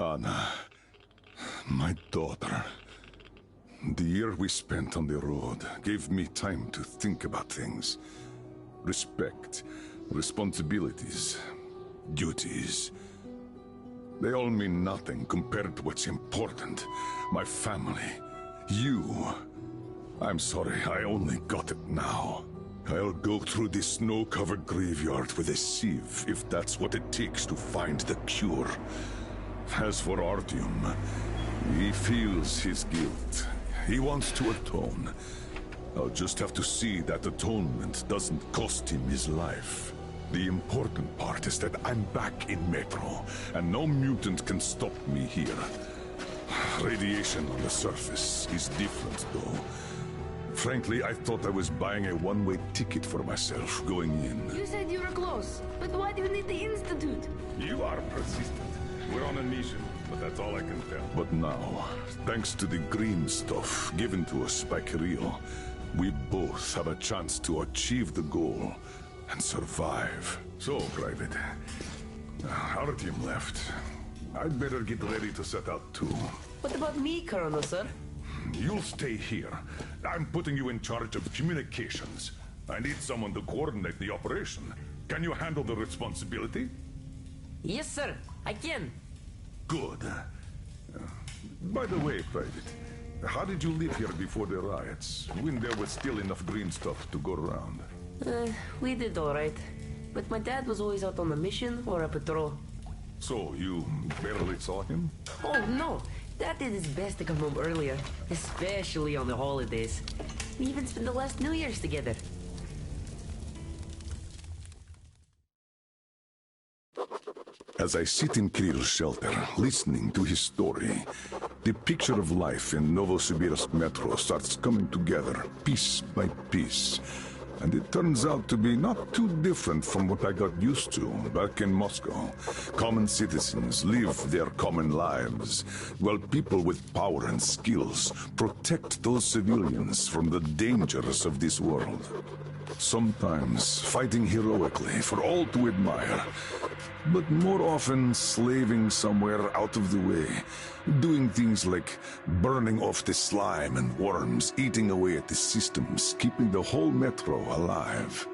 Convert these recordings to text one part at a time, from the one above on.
Anna, my daughter. The year we spent on the road gave me time to think about things. Respect, responsibilities, duties. They all mean nothing compared to what's important. My family, you. I'm sorry, I only got it now. I'll go through this snow-covered graveyard with a sieve if that's what it takes to find the cure. As for Artyom, he feels his guilt. He wants to atone. I'll just have to see that atonement doesn't cost him his life. The important part is that I'm back in Metro, and no mutant can stop me here. Radiation on the surface is different, though. Frankly, I thought I was buying a one-way ticket for myself going in. You said you were close, but why do you need the Institute? You are persistent. We're on a mission, but that's all I can tell. But now, thanks to the green stuff given to us by Kirill, we both have a chance to achieve the goal and survive. So, Private, Artyom left. I'd better get ready to set out too. What about me, Colonel, sir? You'll stay here. I'm putting you in charge of communications. I need someone to coordinate the operation. Can you handle the responsibility? Yes, sir. I can. Good. By the way, Private, how did you live here before the riots, when there was still enough green stuff to go around? We did all right. But my dad was always out on a mission or a patrol. So, you barely saw him? Oh, no. Dad did his best to come home earlier, especially on the holidays. We even spent the last New Year's together. As I sit in Kirill's shelter, listening to his story, the picture of life in Novosibirsk Metro starts coming together, piece by piece. And it turns out to be not too different from what I got used to back in Moscow. Common citizens live their common lives, while people with power and skills protect those civilians from the dangers of this world. Sometimes fighting heroically for all to admire, but more often slaving somewhere out of the way, doing things like burning off the slime and worms, eating away at the systems, keeping the whole Metro alive.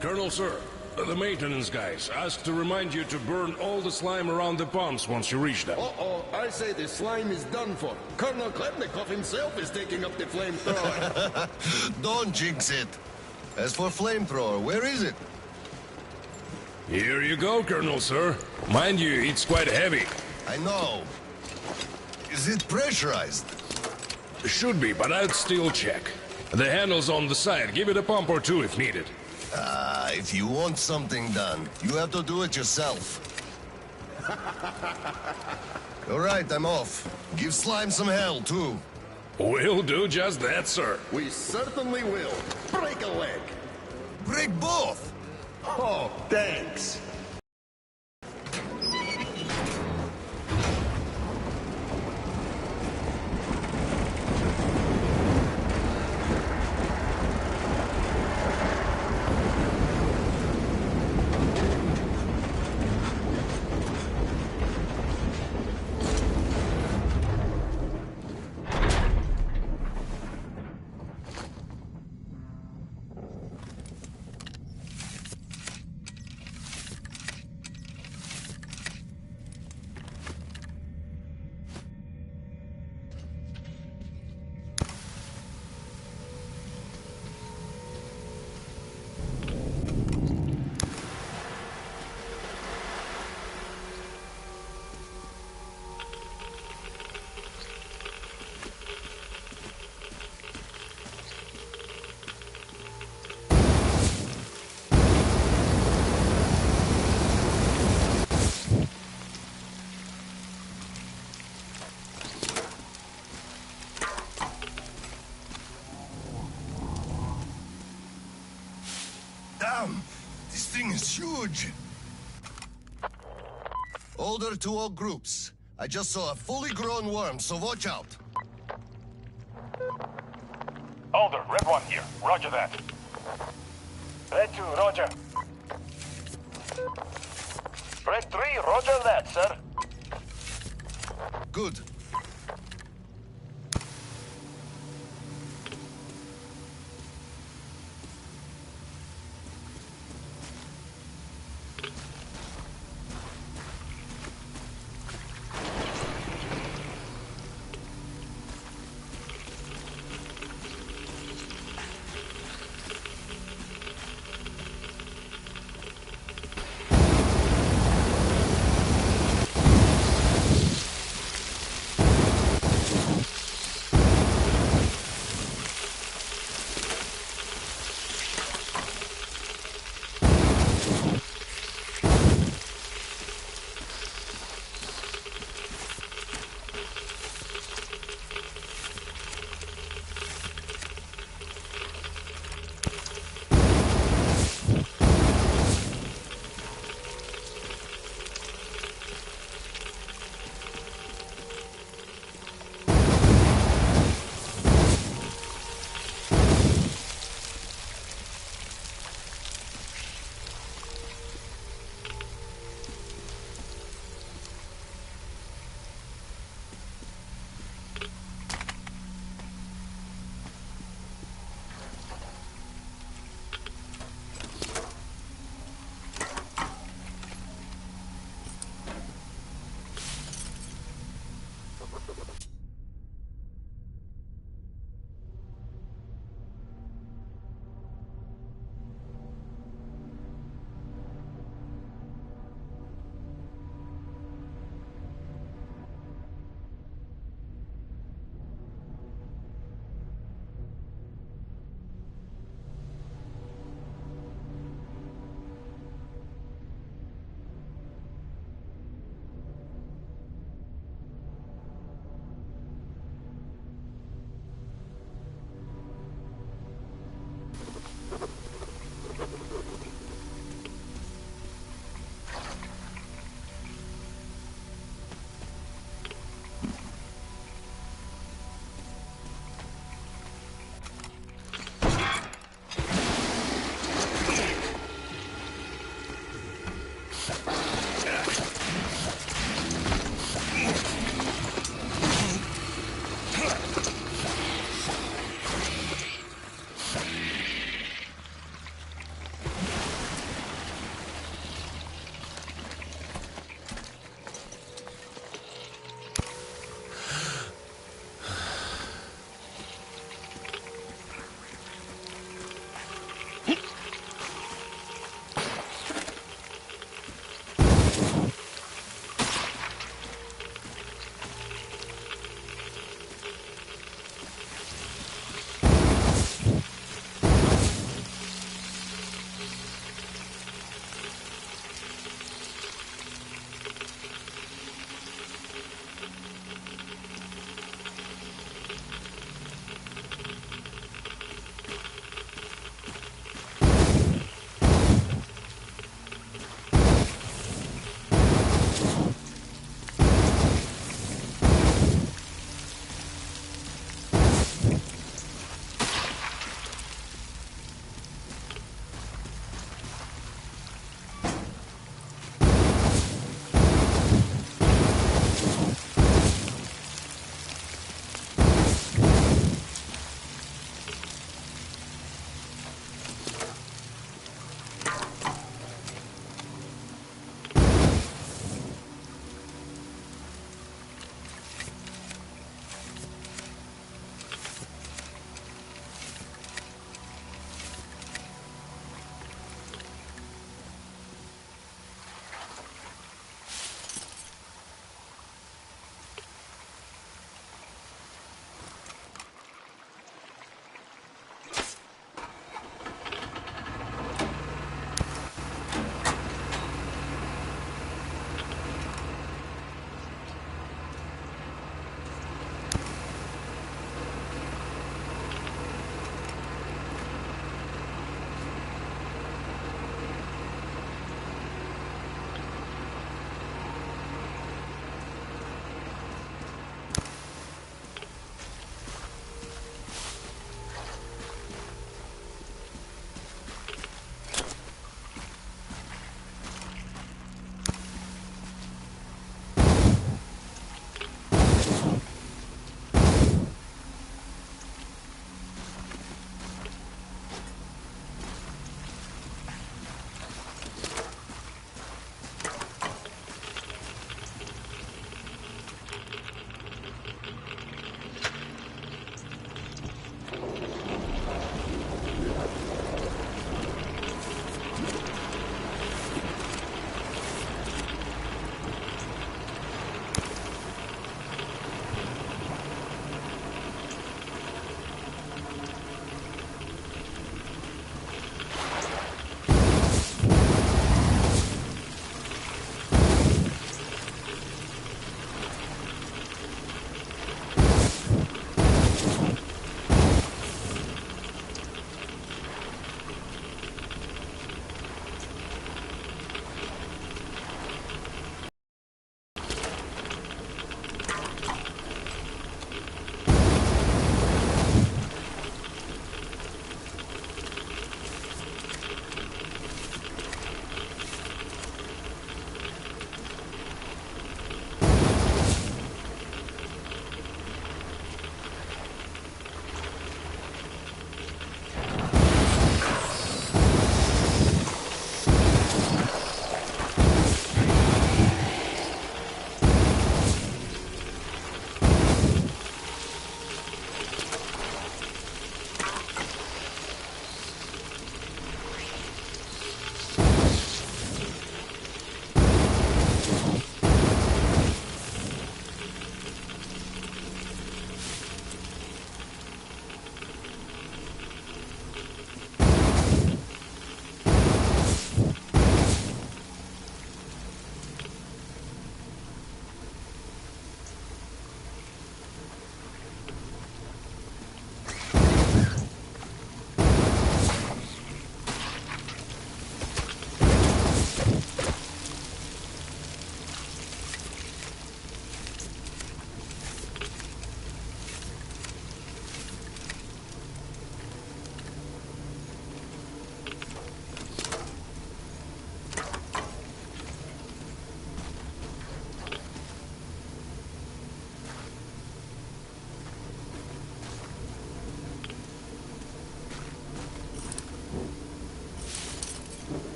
Colonel, sir, the maintenance guys asked to remind you to burn all the slime around the pumps once you reach them. Uh-oh, I say the slime is done for. Colonel Klepnikov himself is taking up the flamethrower. Don't jinx it. As for flamethrower, where is it? Here you go, Colonel, sir. Mind you, it's quite heavy. I know. Is it pressurized? Should be, but I'd still check. The handle's on the side. Give it a pump or two if needed. If you want something done, you have to do it yourself. All right, I'm off. Give Slime some hell, too. We'll do just that, sir. We certainly will. Break a leg. Break both! Oh, thanks. This thing is huge. Order to all groups. I just saw a fully grown worm, so watch out. Alder, Red 1 here. Roger that. Red 2, roger. Red 3, roger that, sir. Good.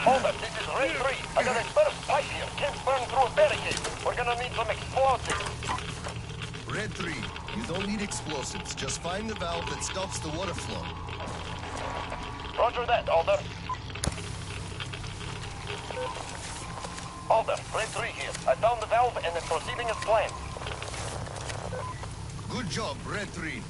Hold up, this is Red 3. I got a burst pipe here. Can't burn through a barricade. We're gonna need some explosives. Red 3, you don't need explosives. Just find the valve that stops the water flow. Roger that, Alder. Alder, Red 3 here. I found the valve and it's proceeding as planned. Good job, Red 3.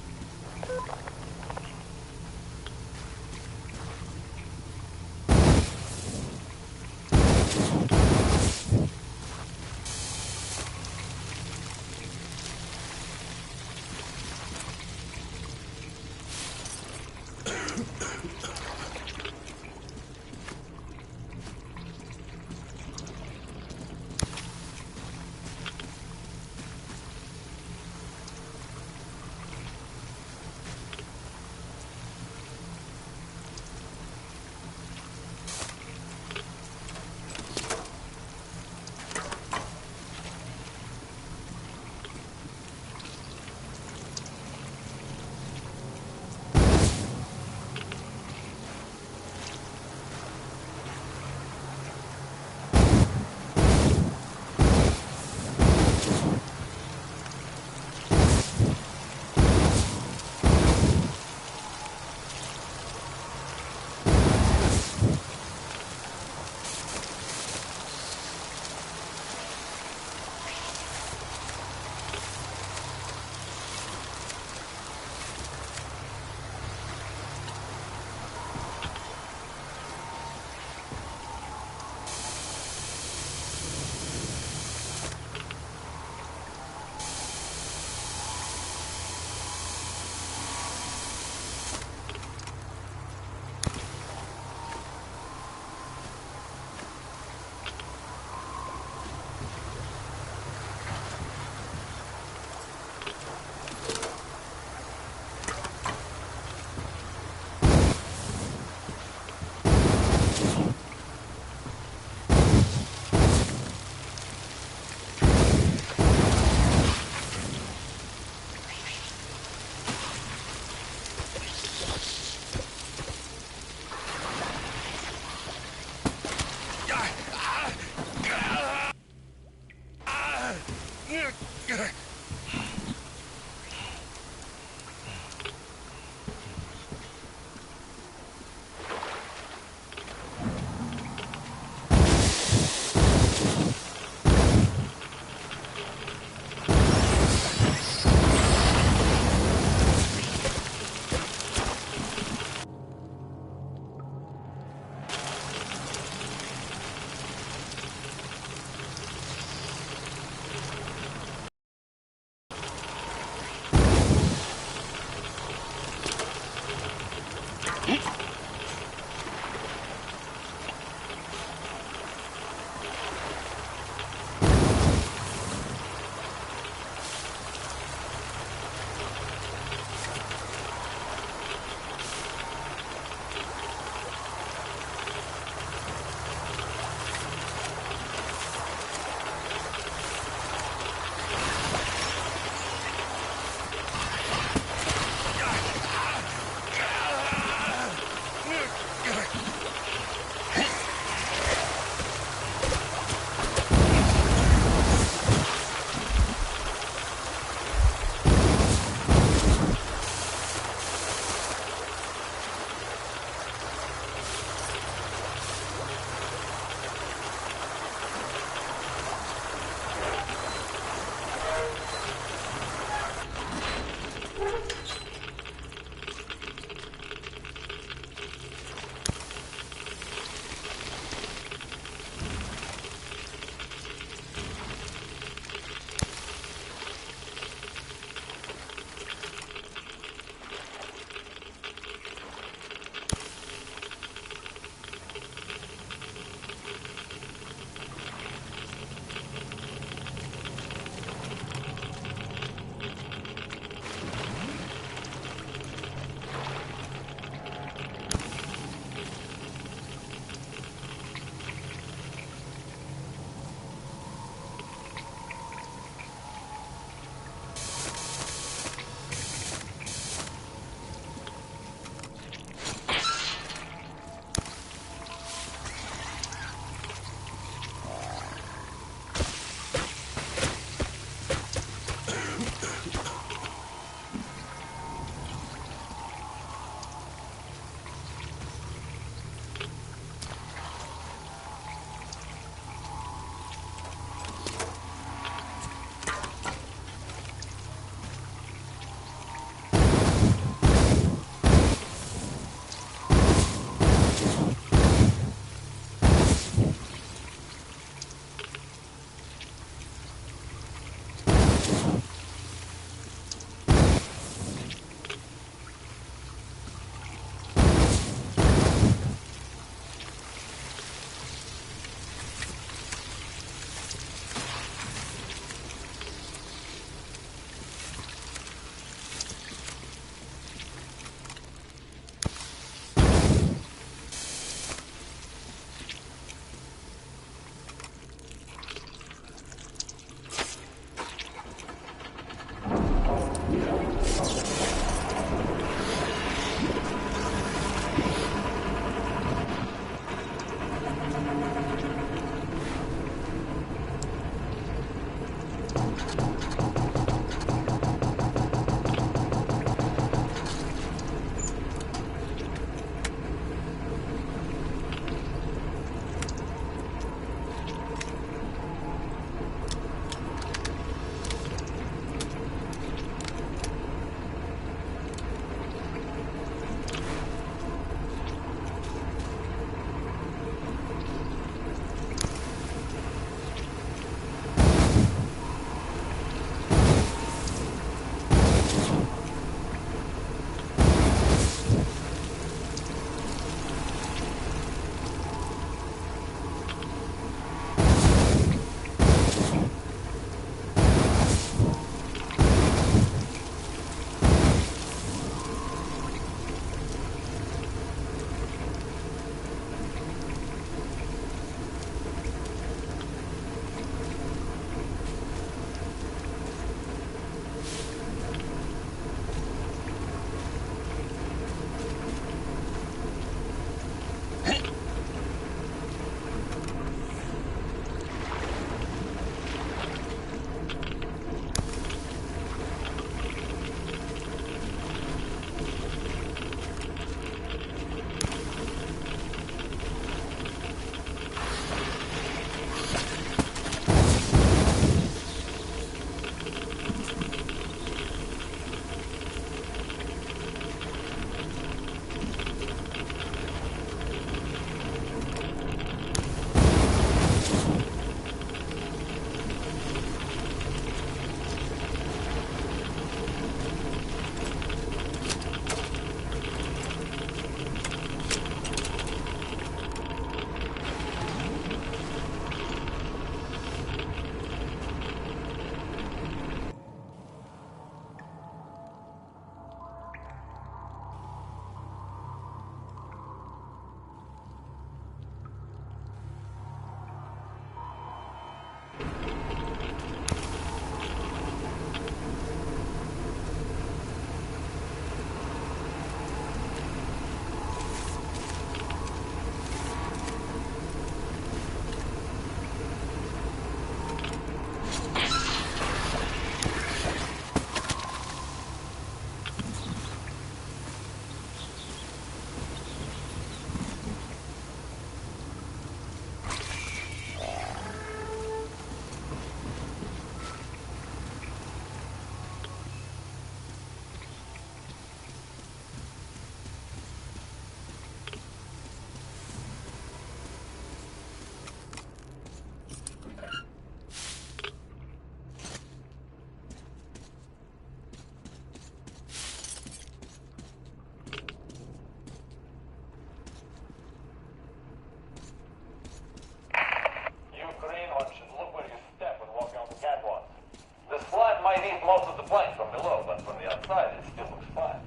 most of the plane from below, but from the outside it still looks fine.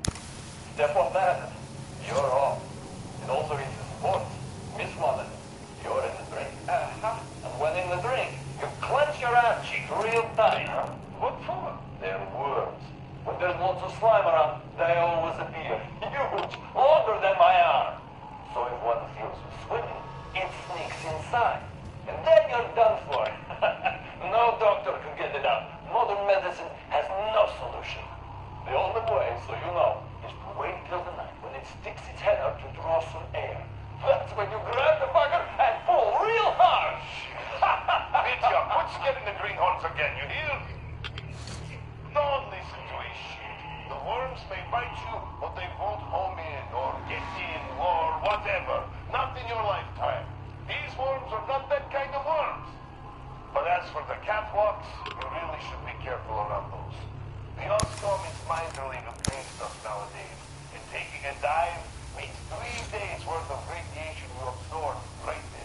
Step on that, you're off. It also is the sports. Miss London, you're in the drink. And when in the drink, you clench your ass cheek real tight. What for? They're worms. When there's lots of slime around, they always appear huge, longer than my arm. So if one feels you swimming, it sneaks inside. And then you're done for. No doctor can get it out. Modern medicine has no solution. The only way, so you know, is to wait till the night when it sticks its head out to draw some air. That's when you grab the bugger and pull real hard. Mitya, quit scaring the greenhorns again, you hear? Don't listen to his shit. The worms may bite you, but they won't home in, or get in, or whatever. Not in your lifetime. These worms are not that kind of worms. But as for the catwalks, you really should be careful around those. The Oscom is miserly with green stuff nowadays, and taking a dive means 3 days worth of radiation you absorb right there.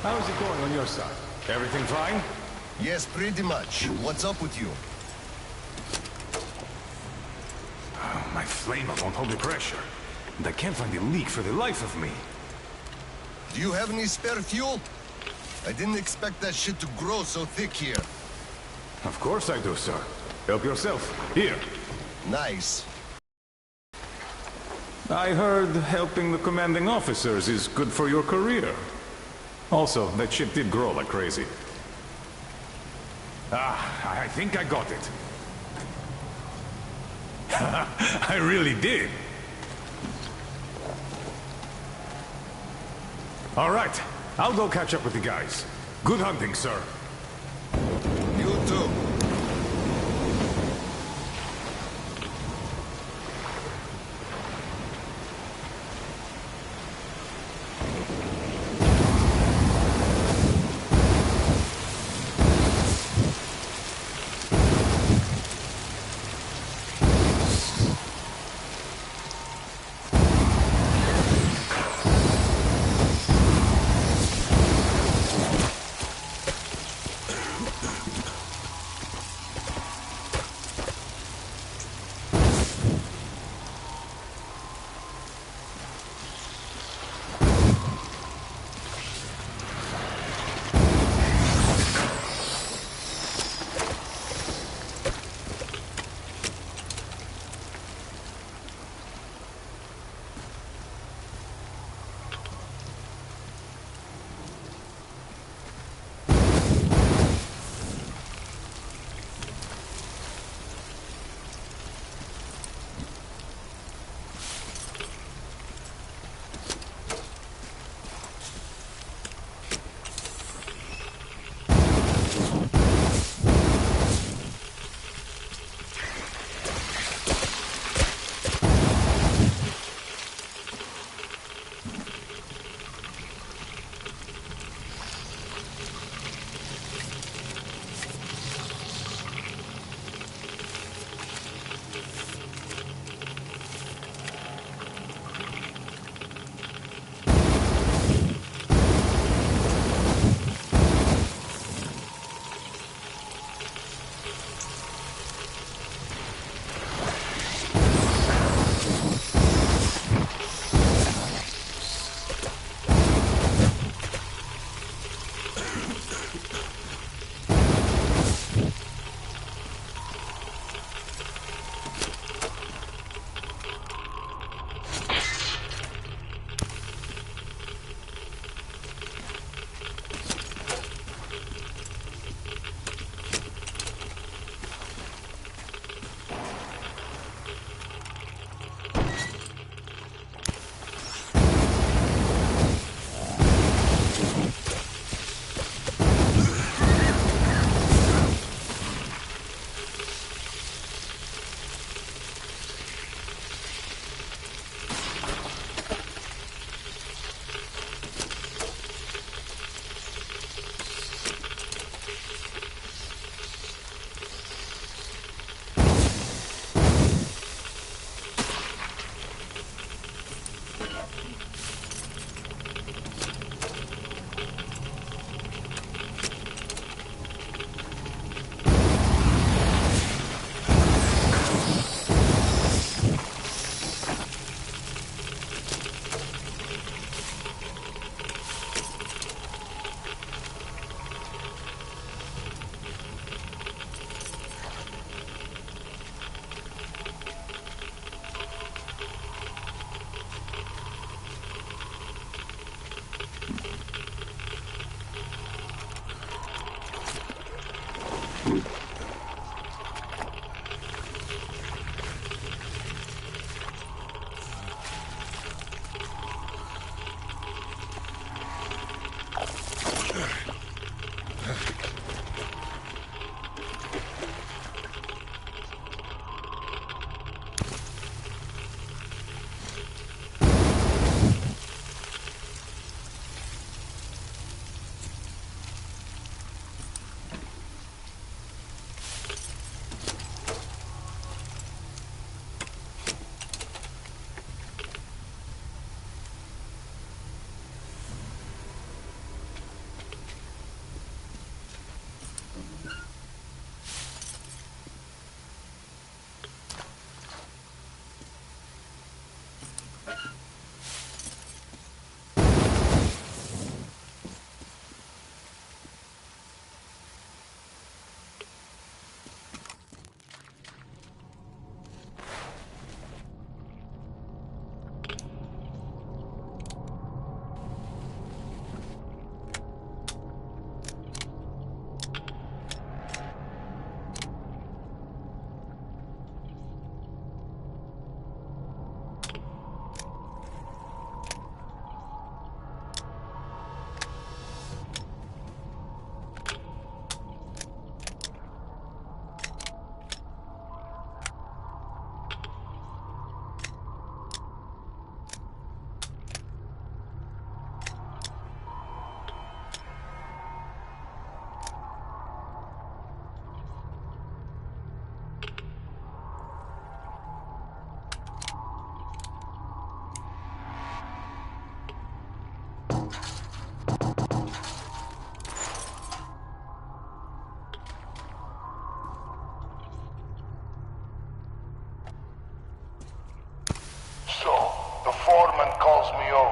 How's it going on your side? Everything fine? Yes, pretty much. What's up with you? My flamer won't hold the pressure. And I can't find the leak for the life of me. Do you have any spare fuel? I didn't expect that shit to grow so thick here. Of course I do, sir. Help yourself. Here. Nice. I heard helping the commanding officers is good for your career. Also, that ship did grow like crazy. I think I got it. I really did. All right, I'll go catch up with the guys. Good hunting, sir. You too.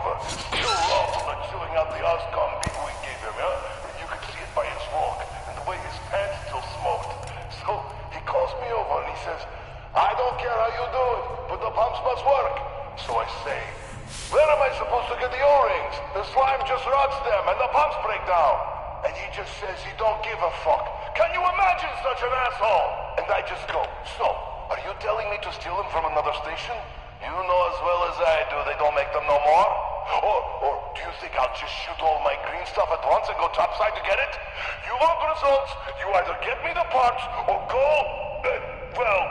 over. Still raw from the chewing out the Oscom beat we gave him, yeah? You could see it by his walk, and the way his pants still smoked. So he calls me over and he says, I don't care how you do it, but the pumps must work. So I say, where am I supposed to get the O-rings? The slime just rots them and the pumps break down. And he just says he don't give a fuck. Can you imagine such an asshole? And I just go, so, are you telling me to steal them from another station? You know as well as I do they don't make them no more. Or do you think I'll just shoot all my green stuff at once and go topside to get it? You want results, you either get me the parts or go... well,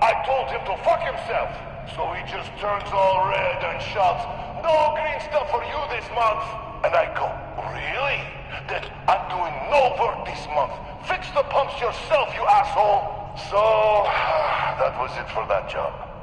I told him to fuck himself. So he just turns all red and shouts, no green stuff for you this month. And I go, really? Then I'm doing no work this month. Fix the pumps yourself, you asshole. So, that was it for that job.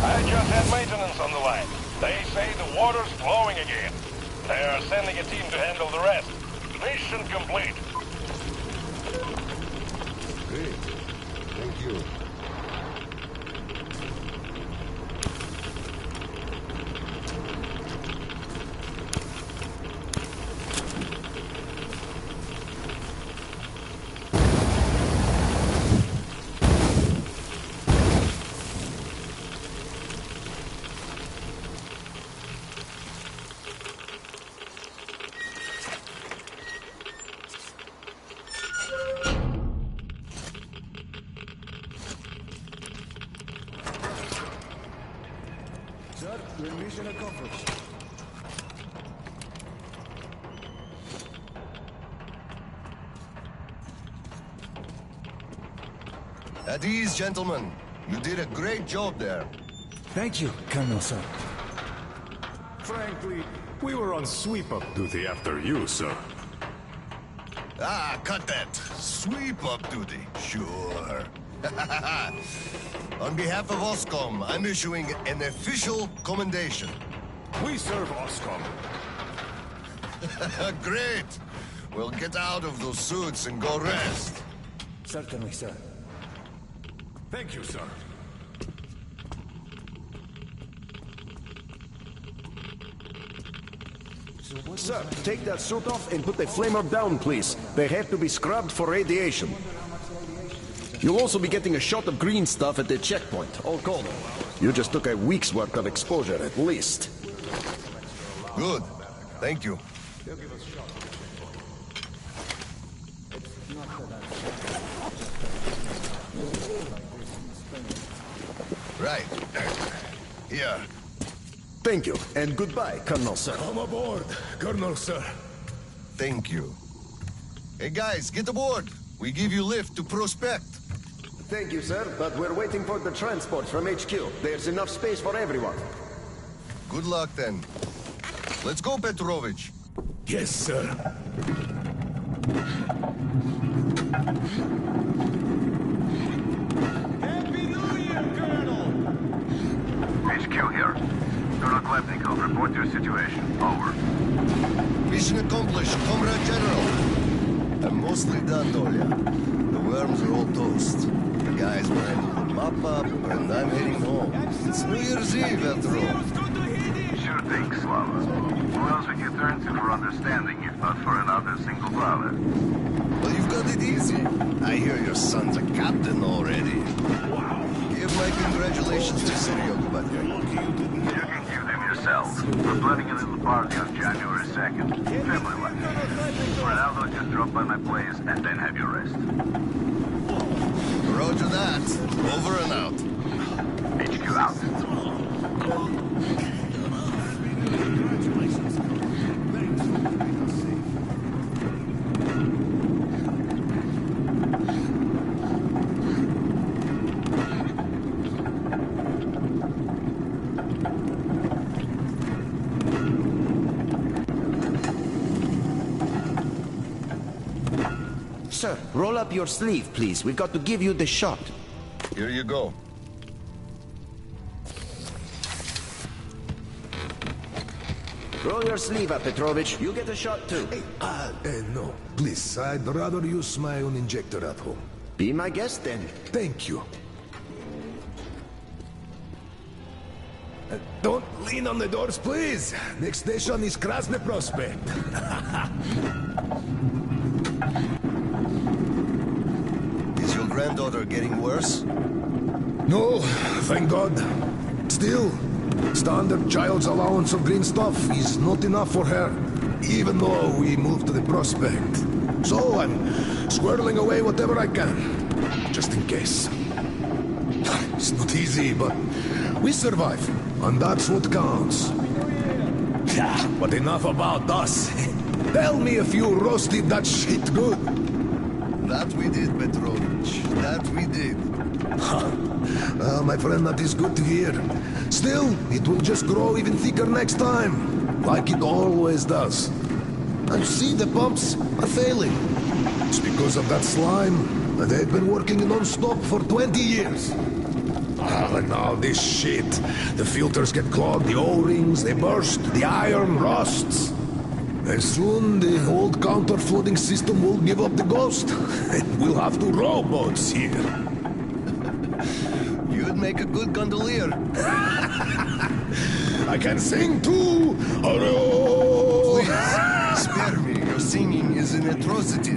I just had maintenance on the line. They say the water's flowing again. They are sending a team to handle the rest. Mission complete. Great. Thank you. Sir, your mission accomplished. At ease, gentlemen. You did a great job there. Thank you, Colonel, sir. Frankly, we were on sweep-up duty after you, sir. Ah, cut that. Sweep-up duty. Sure. On behalf of OSCOM, I'm issuing an official commendation. We serve OSCOM. Great. Well, get out of those suits and go rest. Certainly, sir. Thank you, sir. Sir, take that suit off and put the flamer down, please. They have to be scrubbed for radiation. You'll also be getting a shot of green stuff at the checkpoint, all cold. You just took a week's worth of exposure at least. Good. Thank you. Right. Here. Thank you, and goodbye, Colonel, sir. Come aboard, Colonel, sir. Thank you. Hey guys, get aboard. We give you lift to Prospect. Thank you, sir, but we're waiting for the transport from HQ. There's enough space for everyone. Good luck then. Let's go, Petrovich. Yes, sir. Happy New Year, Colonel! HQ here. Colonel Klepnikov, report your situation. Over. Mission accomplished, Comrade General. I'm mostly done, Dolya. The worms are all toast. The guys behind the mop up, and I'm heading home. It's New Year's Eve, after all. Sure thing, Slava. Who else would you turn to for understanding if not for another single brother? Well, you've got it easy. I hear your son's a captain already. Give my congratulations to Seryoga, Batya. You can give them yourself. We're planning a little party on January 2nd. Family-like. For now, though, just drop by my place and then have your rest. Roger that. Over and out. HQ out. Sir, roll up your sleeve, please. We've got to give you the shot. Here you go. Roll your sleeve up, Petrovich. You get a shot, too. No. Please, I'd rather use my own injector at home. Be my guest, then. Thank you. Don't lean on the doors, please. Next station is Krasny Prospect. Is your granddaughter getting worse? No, thank God. Still, standard child's allowance of green stuff is not enough for her, even though we moved to the Prospect. So I'm squirreling away whatever I can, just in case. It's not easy, but we survive, and that's what counts. Yeah, but enough about us. Tell me if you roasted that shit good. That we did, Petrovich. That we did. Well, my friend, that is good to hear. Still, it will just grow even thicker next time, like it always does. And see, the pumps are failing. It's because of that slime, and they've been working non-stop for 20 years. And now this shit. The filters get clogged, the O-rings, they burst, the iron rusts. And soon the old counter-flooding system will give up the ghost, and we'll have two rowboats here. You'd make a good gondolier. I can sing too! Please, spare me. Your singing is an atrocity.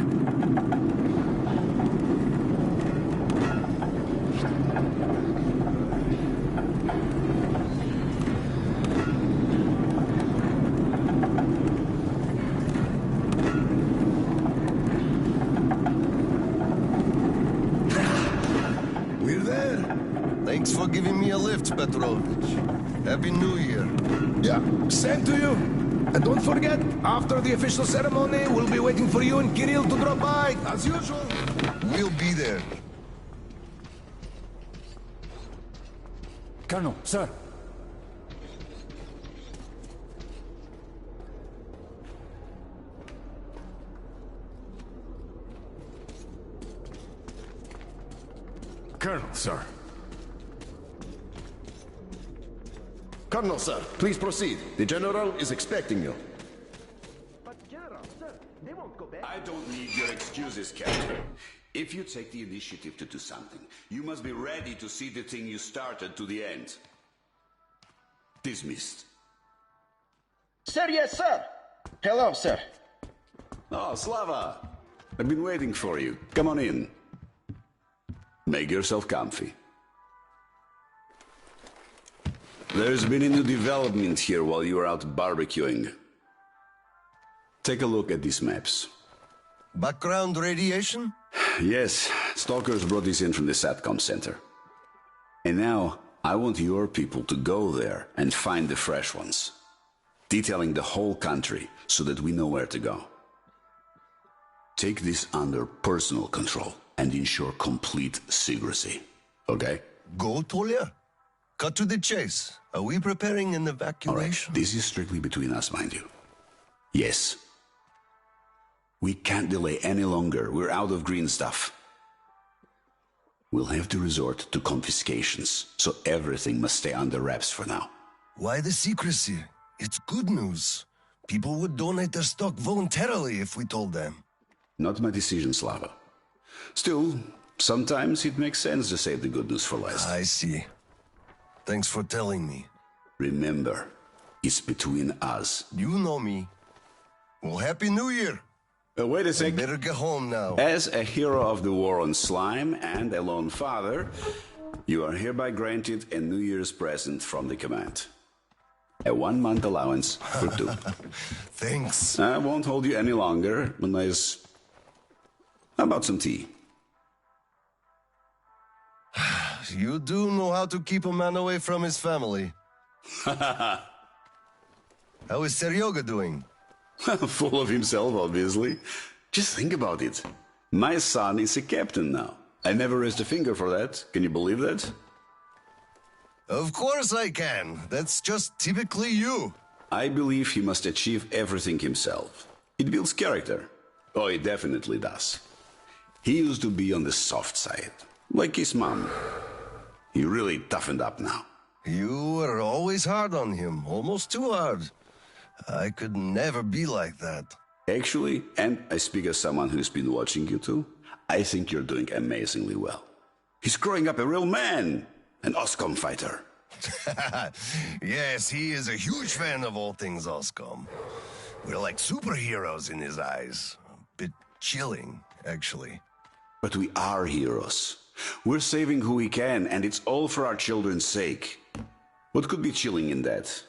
Thanks for giving me a lift, Petrovich. Happy New Year. Yeah, same to you. And don't forget, after the official ceremony, we'll be waiting for you and Kirill to drop by, as usual. We'll be there. Colonel, sir. Colonel, sir. Colonel, sir, please proceed. The General is expecting you. But, General, sir, they won't go back. I don't need your excuses, Captain. If you take the initiative to do something, you must be ready to see the thing you started to the end. Dismissed. Sir, yes, sir. Hello, sir. Oh, Slava. I've been waiting for you. Come on in. Make yourself comfy. There's been a new development here while you were out barbecuing. Take a look at these maps. Background radiation? Yes, stalkers brought this in from the SATCOM center. And now, I want your people to go there and find the fresh ones. Detailing the whole country so that we know where to go. Take this under personal control and ensure complete secrecy. Okay? Go, Tolia? Cut to the chase. Are we preparing an evacuation? All right. This is strictly between us, mind you. Yes. We can't delay any longer. We're out of green stuff. We'll have to resort to confiscations, so everything must stay under wraps for now. Why the secrecy? It's good news. People would donate their stock voluntarily if we told them. Not my decision, Slava. Still, sometimes it makes sense to save the good news for last. I see. Thanks for telling me. Remember, it's between us. You know me. Well, Happy New Year! Wait a sec. I better get home now. As a hero of the war on slime and a lone father, you are hereby granted a New Year's present from the command. A 1-month allowance for 2. Thanks. I won't hold you any longer unless... How about some tea? You do know how to keep a man away from his family. How is Seryoga doing? Full of himself, obviously. Just think about it. My son is a captain now. I never raised a finger for that. Can you believe that? Of course I can. That's just typically you. I believe he must achieve everything himself. It builds character. Oh, it definitely does. He used to be on the soft side, like his mom. He really toughened up now. You were always hard on him, almost too hard. I could never be like that. Actually, and I speak as someone who's been watching you too, I think you're doing amazingly well. He's growing up a real man, an OSCOM fighter. Yes, he is a huge fan of all things OSCOM. We're like superheroes in his eyes. A bit chilling, actually. But we are heroes. We're saving who we can, and it's all for our children's sake. What could be chilling in that?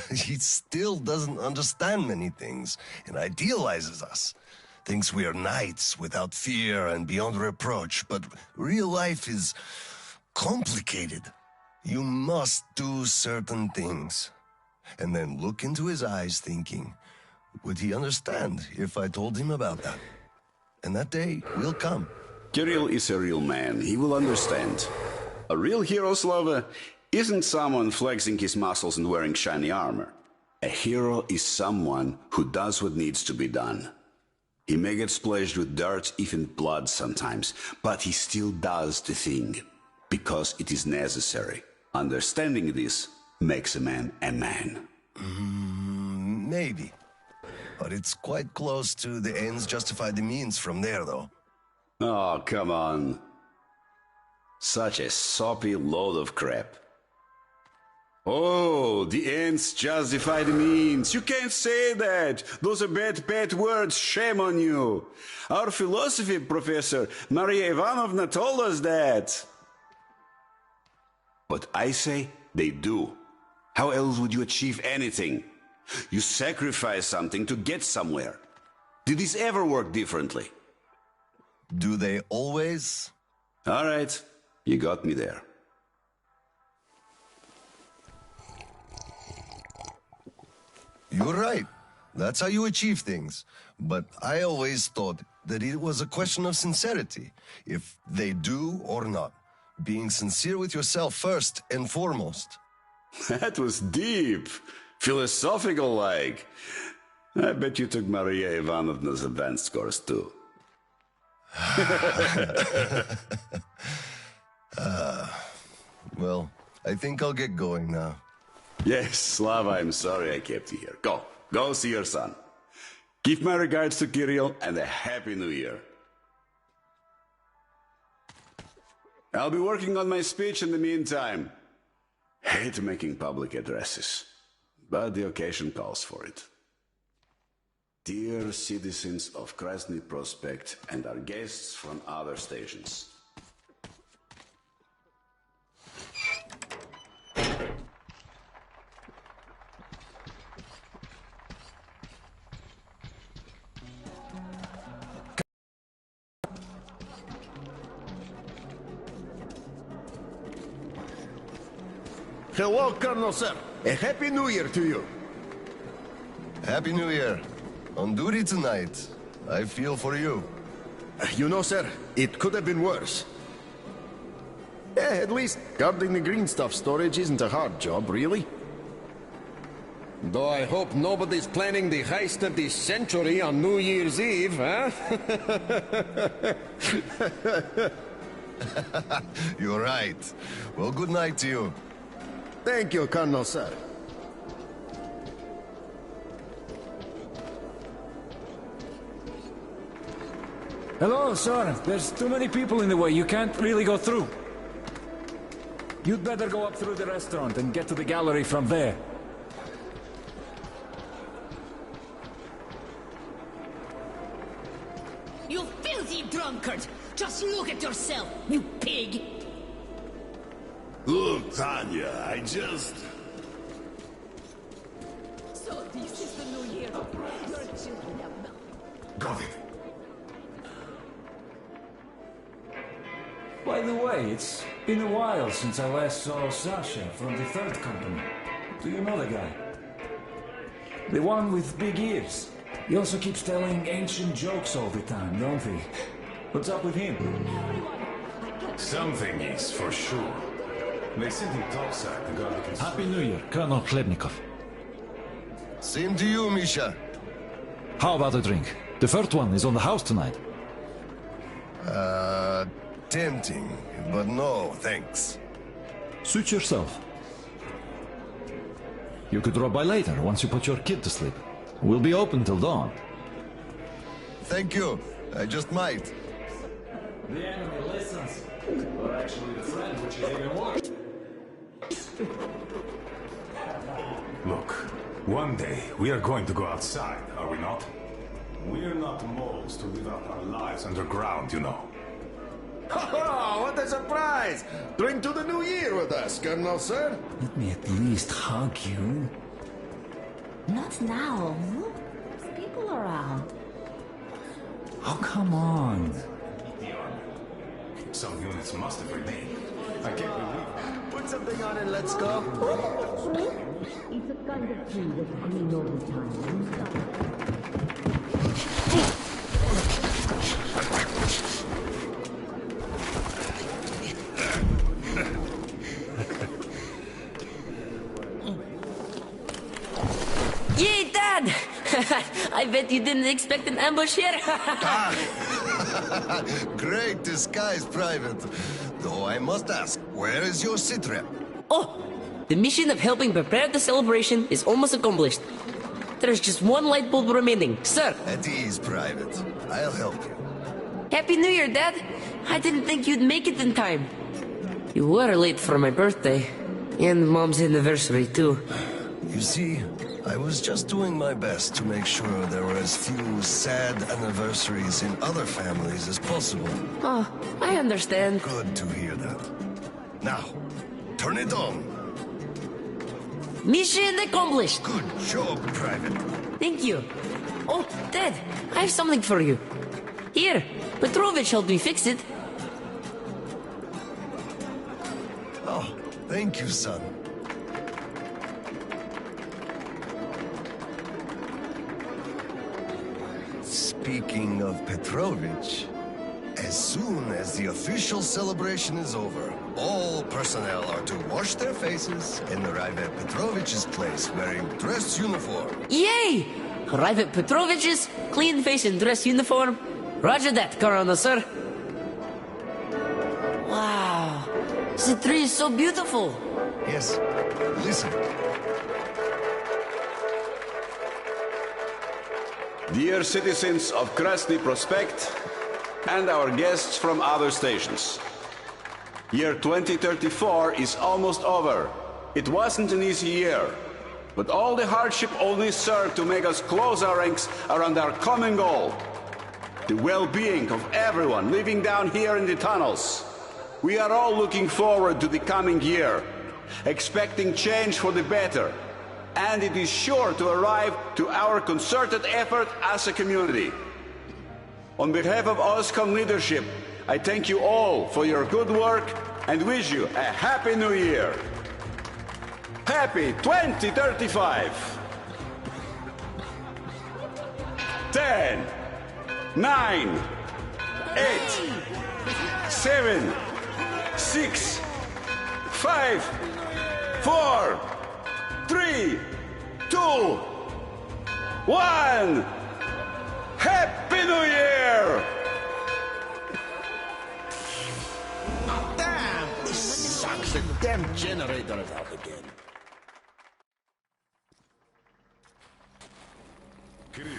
He still doesn't understand many things and idealizes us. Thinks we are knights without fear and beyond reproach, but real life is complicated. You must do certain things. And then look into his eyes thinking, would he understand if I told him about that? And that day will come. Kirill is a real man. He will understand. A real hero, Slava, isn't someone flexing his muscles and wearing shiny armor. A hero is someone who does what needs to be done. He may get splashed with dirt, even blood sometimes, but he still does the thing, because it is necessary. Understanding this makes a man a man. Maybe. But it's quite close to the ends justify the means from there, though. Oh, come on. Such a soppy load of crap. Oh, the ends justify the means. You can't say that. Those are bad words. Shame on you. Our philosophy professor, Maria Ivanovna, told us that. But I say they do. How else would you achieve anything? You sacrifice something to get somewhere. Did this ever work differently? Do they always? All right, you got me there. You're right. That's how you achieve things. But I always thought that it was a question of sincerity, if they do or not. Being sincere with yourself first and foremost. That was deep. Philosophical-like. I bet you took Maria Ivanovna's advanced course too. Well, I think I'll get going now. Yes, Slava, I'm sorry I kept you here. Go see your son. Give my regards to Kirill and a Happy New Year. I'll be working on my speech in the meantime. Hate making public addresses, but the occasion calls for it. Dear citizens of Krasny Prospect and our guests from other stations, Hello, Colonel, sir. A Happy New Year to you. Happy New Year. On duty tonight. I feel for you. You know, sir, it could have been worse. Yeah, at least guarding the green stuff storage isn't a hard job, really. Though I hope nobody's planning the heist of the century on New Year's Eve, huh? You're right. Well, good night to you. Thank you, Colonel, sir. Hello, sir. There's too many people in the way. You can't really go through. You'd better go up through the restaurant and get to the gallery from there. You filthy drunkard! Just look at yourself, you pig! Look, Tanya, I just... So this is the new year. Your children have nothing. Got it. By the way, it's been a while since I last saw Sasha from the 3rd Company. Do you know the guy? The one with big ears. He also keeps telling ancient jokes all the time, don't he? What's up with him? Something is, for sure. They sent him topside to guard the... Happy New Year, Colonel Khlebnikov. Same to you, Misha. How about a drink? The first one is on the house tonight. Tempting, but no, thanks. Suit yourself. You could drop by later, once you put your kid to sleep. We'll be open till dawn. Thank you. I just might. The enemy listens. Or actually the friend, which is even worse. Look, one day we are going to go outside, are we not? We're not moles to live out our lives underground, you know. Oh, what a surprise! Drink to the new year with us, Colonel, sir. Let me at least hug you. Not now. There's people around. Oh, come on. Some units must have remained. I can't believe it. Put something on and let's go. It's a kind of tree that's green all the time. Yay, Dad! I bet you didn't expect an ambush here. Great disguise, Private. Though I must ask, where is your sitrep? Oh, the mission of helping prepare the celebration is almost accomplished. There's just one light bulb remaining, sir. At ease, Private. I'll help you. Happy New Year, Dad. I didn't think you'd make it in time. You were late for my birthday. And Mom's anniversary, too. You see, I was just doing my best to make sure there were as few sad anniversaries in other families as possible. Oh, I understand. Good to hear that. Now, turn it on. Mission accomplished. Good job, Private. Thank you. Oh, Dad, I have something for you. Here, Petrovich helped me fix it. Oh, thank you, son. Speaking of Petrovich, as soon as the official celebration is over, all personnel are to wash their faces and arrive at Petrovich's place wearing dress uniform. Yay! Arrive at Petrovich's, clean face and dress uniform. Roger that, Colonel, sir. Wow, the tree is so beautiful. Yes, listen. Dear citizens of Krasny Prospect and our guests from other stations, year 2034 is almost over. It wasn't an easy year, but all the hardship only served to make us close our ranks around our common goal, the well-being of everyone living down here in the tunnels. We are all looking forward to the coming year, expecting change for the better, and it is sure to arrive to our concerted effort as a community. On behalf of OSCOM leadership, I thank you all for your good work and wish you a Happy New Year. Happy 2035! 10, 9, 8, 7, 6, 5, 4, 3, 2, 1! Happy New Year! Damn! This sucks. The damn generator is out again. Kirill,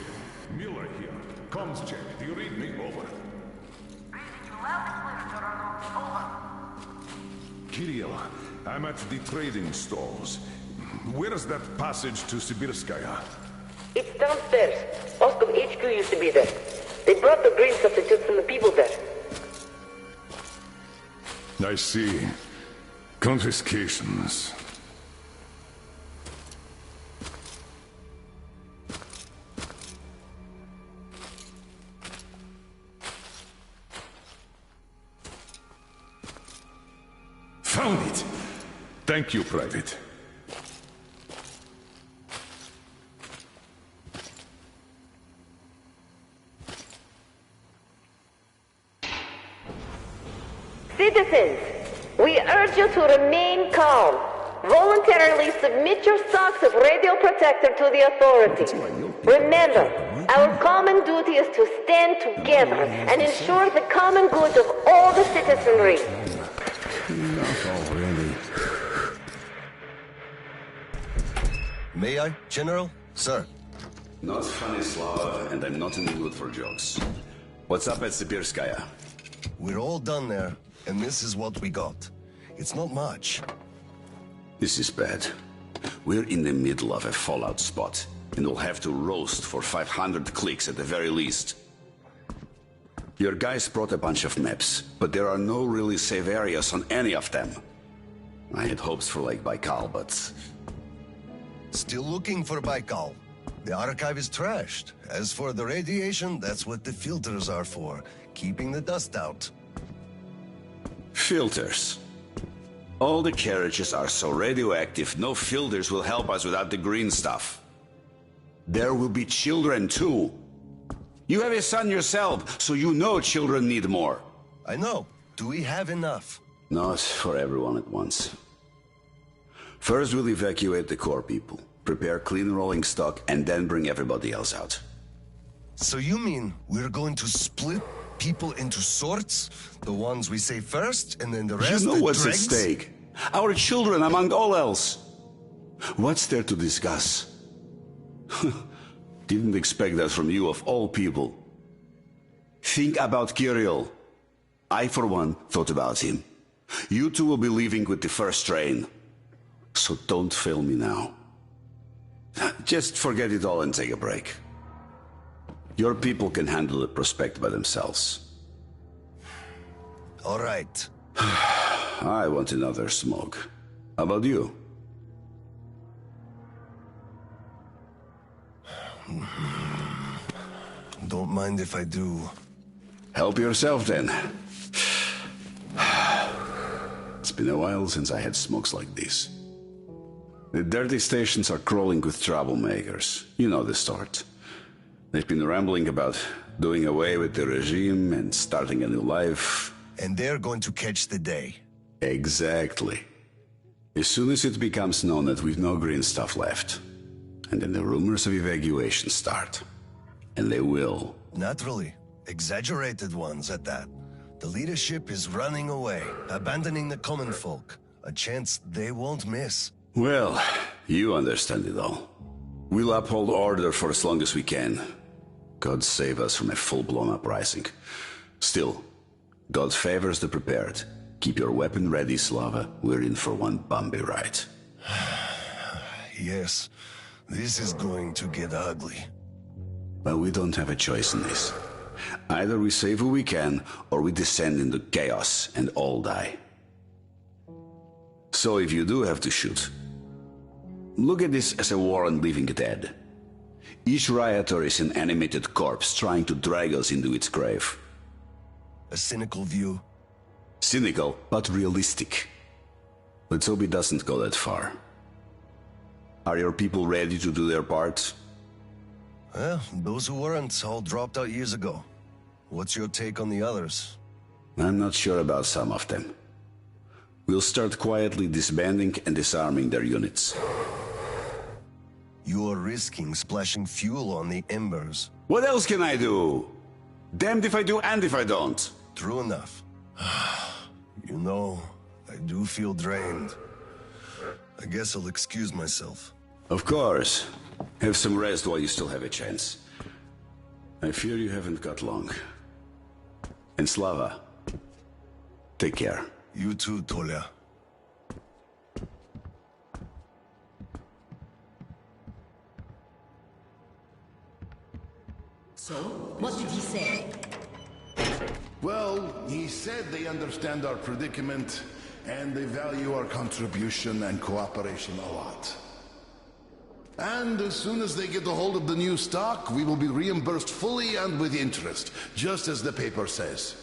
Miller here. Comms check. Do you read me? Over. Kirill, I'm at the trading stalls. Where's that passage to Sibirskaya? It's downstairs. Moscow HQ used to be there. They brought the green substitutes from the people there. I see. Confiscations. Found it! Thank you, Private. Citizens, we urge you to remain calm. Voluntarily submit your stocks of radio protector to the authorities. Remember, our common duty is to stand together and ensure the common good of all the citizenry. Enough already. May I, General? Sir. Not funny, Slava, and I'm not in the mood for jokes. What's up at Sibirskaya? We're all done there, and this is what we got. It's not much. This is bad. We're in the middle of a fallout spot, and we'll have to roast for 500 clicks at the very least. Your guys brought a bunch of maps, but there are no really safe areas on any of them. I had hopes for Lake Baikal, but... Still looking for Baikal. The archive is trashed. As for the radiation, that's what the filters are for, keeping the dust out. Filters. All the carriages are so radioactive, no filters will help us without the green stuff. There will be children too. You have a son yourself, so you know children need more. I know. Do we have enough? Not for everyone at once. First we'll evacuate the core people, prepare clean rolling stock, and then bring everybody else out. So you mean we're going to split people into sorts? The ones we say first, and then the rest? You know what's at dregs? stake. Our children among all else. What's there to discuss? Didn't expect that from you of all people. Think about Kirill. I, for one, thought about him. You two will be leaving with the first train. So don't fail me now. Just forget it all and take a break. Your people can handle the prospect by themselves. All right. I want another smoke. How about you? Don't mind if I do. Help yourself then. It's been a while since I had smokes like this. The dirty stations are crawling with troublemakers. You know the sort. They've been rambling about doing away with the regime and starting a new life. And they're going to catch the day. Exactly. As soon as it becomes known that we've no green stuff left. And then the rumors of evacuation start. And they will. Naturally. Exaggerated ones at that. The leadership is running away, abandoning the common folk. A chance they won't miss. Well, you understand it all. We'll uphold order for as long as we can. God save us from a full-blown uprising. Still, God favors the prepared. Keep your weapon ready, Slava. We're in for one bumpy ride. Yes, this is going to get ugly. But we don't have a choice in this. Either we save who we can, or we descend into chaos and all die. So if you do have to shoot, look at this as a war on living dead. Each rioter is an animated corpse trying to drag us into its grave. A cynical view. Cynical, but realistic. Let's hope it doesn't go that far. Are your people ready to do their part? Well, those who weren't all dropped out years ago. What's your take on the others? I'm not sure about some of them. We'll start quietly disbanding and disarming their units. You are risking splashing fuel on the embers. What else can I do? Damned if I do and if I don't. True enough. You know, I do feel drained. I guess I'll excuse myself. Of course. Have some rest while you still have a chance. I fear you haven't got long. And Slava, take care. You too, Tolia. So, what did he say? Well, he said they understand our predicament, and they value our contribution and cooperation a lot. And as soon as they get a hold of the new stock, we will be reimbursed fully and with interest, just as the paper says.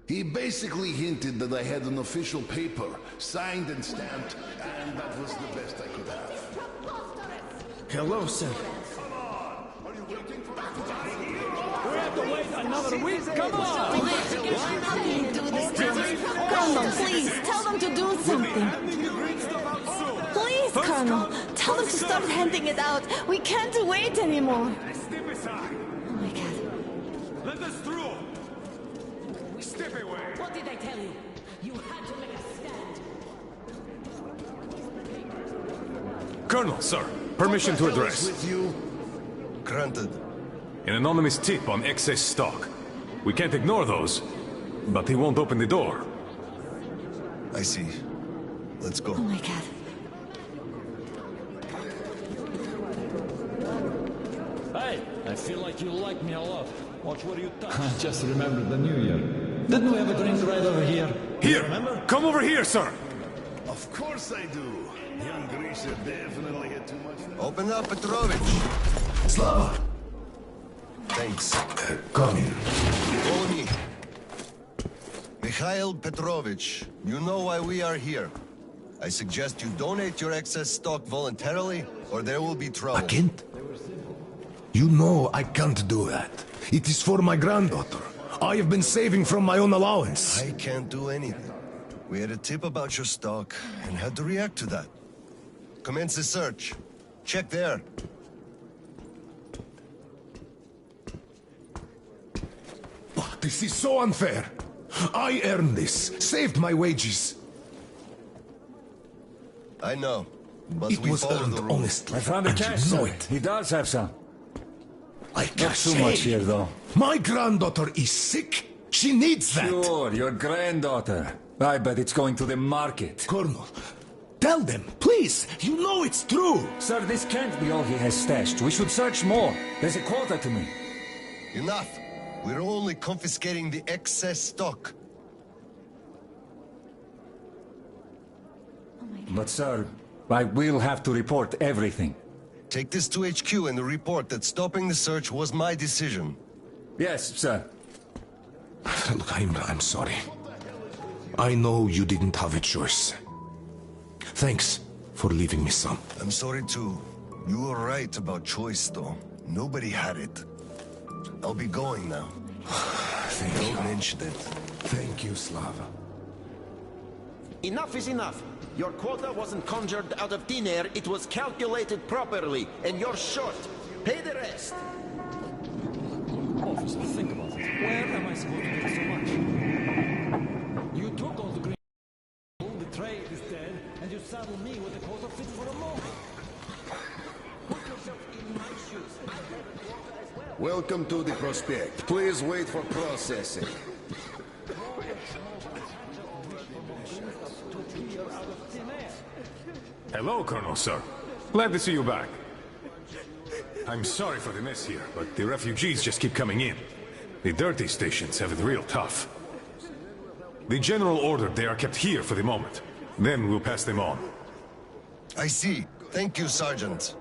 He basically hinted that I had an official paper, signed and stamped, and that was the best I could have. Hello, sir. We have to wait another week? Come on! Do this to us. Colonel, please, tell them to do something. Please, Colonel, tell them to start handing it out. We can't wait anymore. Step aside. Oh my God. Let us through. Step away. What did I tell you? You had to make a stand. Colonel, sir. Permission to address. With you? Granted. An anonymous tip on excess stock. We can't ignore those, but he won't open the door. I see. Let's go. Oh my God. Hey, I feel like you like me a lot. Watch where you touch. I just remembered the New Year. Didn't we have a drink right over here? Here! Remember? Come over here, sir! Of course I do. Young Grisha definitely had too much. Open up, Petrovich. Slava! Thanks. Come in. Follow me. Mikhail Petrovich, you know why we are here. I suggest you donate your excess stock voluntarily, or there will be trouble. I can't. You know I can't do that. It is for my granddaughter. I have been saving from my own allowance. I can't do anything. We had a tip about your stock, and had to react to that. Commence the search. Check there. This is so unfair. I earned this, saved my wages. I know, but It we was follow earned the rules. honestly. I found the and cash, you know sir. it. He does have some. Like Not too much here, though. My granddaughter is sick. She needs that. Sure, your granddaughter. I bet it's going to the market. Colonel, tell them, please. You know it's true. Sir, this can't be all he has stashed. We should search more. There's a quota to me. Enough. We're only confiscating the excess stock. But, sir, I will have to report everything. Take this to HQ and report that stopping the search was my decision. Yes, sir. Look, I'm sorry. I know you didn't have a choice. Thanks for leaving me some. I'm sorry too. You were right about choice, though. Nobody had it. I'll be going now. Don't mention it. Thank you, Slava. Enough is enough. Your quota wasn't conjured out of thin air, it was calculated properly, and you're short. Pay the rest. Officer, think about it. Where am I supposed to get so much? You took all the green. The trade is dead, and you saddle me with a quota fit for a moment. Put yourself in my shoes. I have a quota as well. Welcome to the prospect. Please wait for processing. Hello, Colonel, sir. Glad to see you back. I'm sorry for the mess here, but the refugees just keep coming in. The dirty stations have it real tough. The General ordered they are kept here for the moment. Then we'll pass them on. I see. Thank you, Sergeant.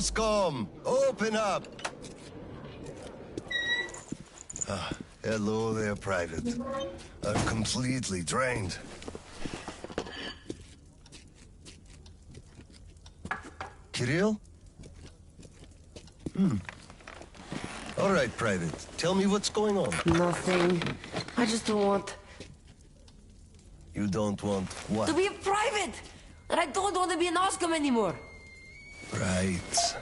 Oscom, open up! Hello there, Private. I'm completely drained. Kirill? All right, Private. Tell me what's going on. Nothing. I just don't want... You don't want what? to be a private! And I don't want to be an Oscom anymore! Right.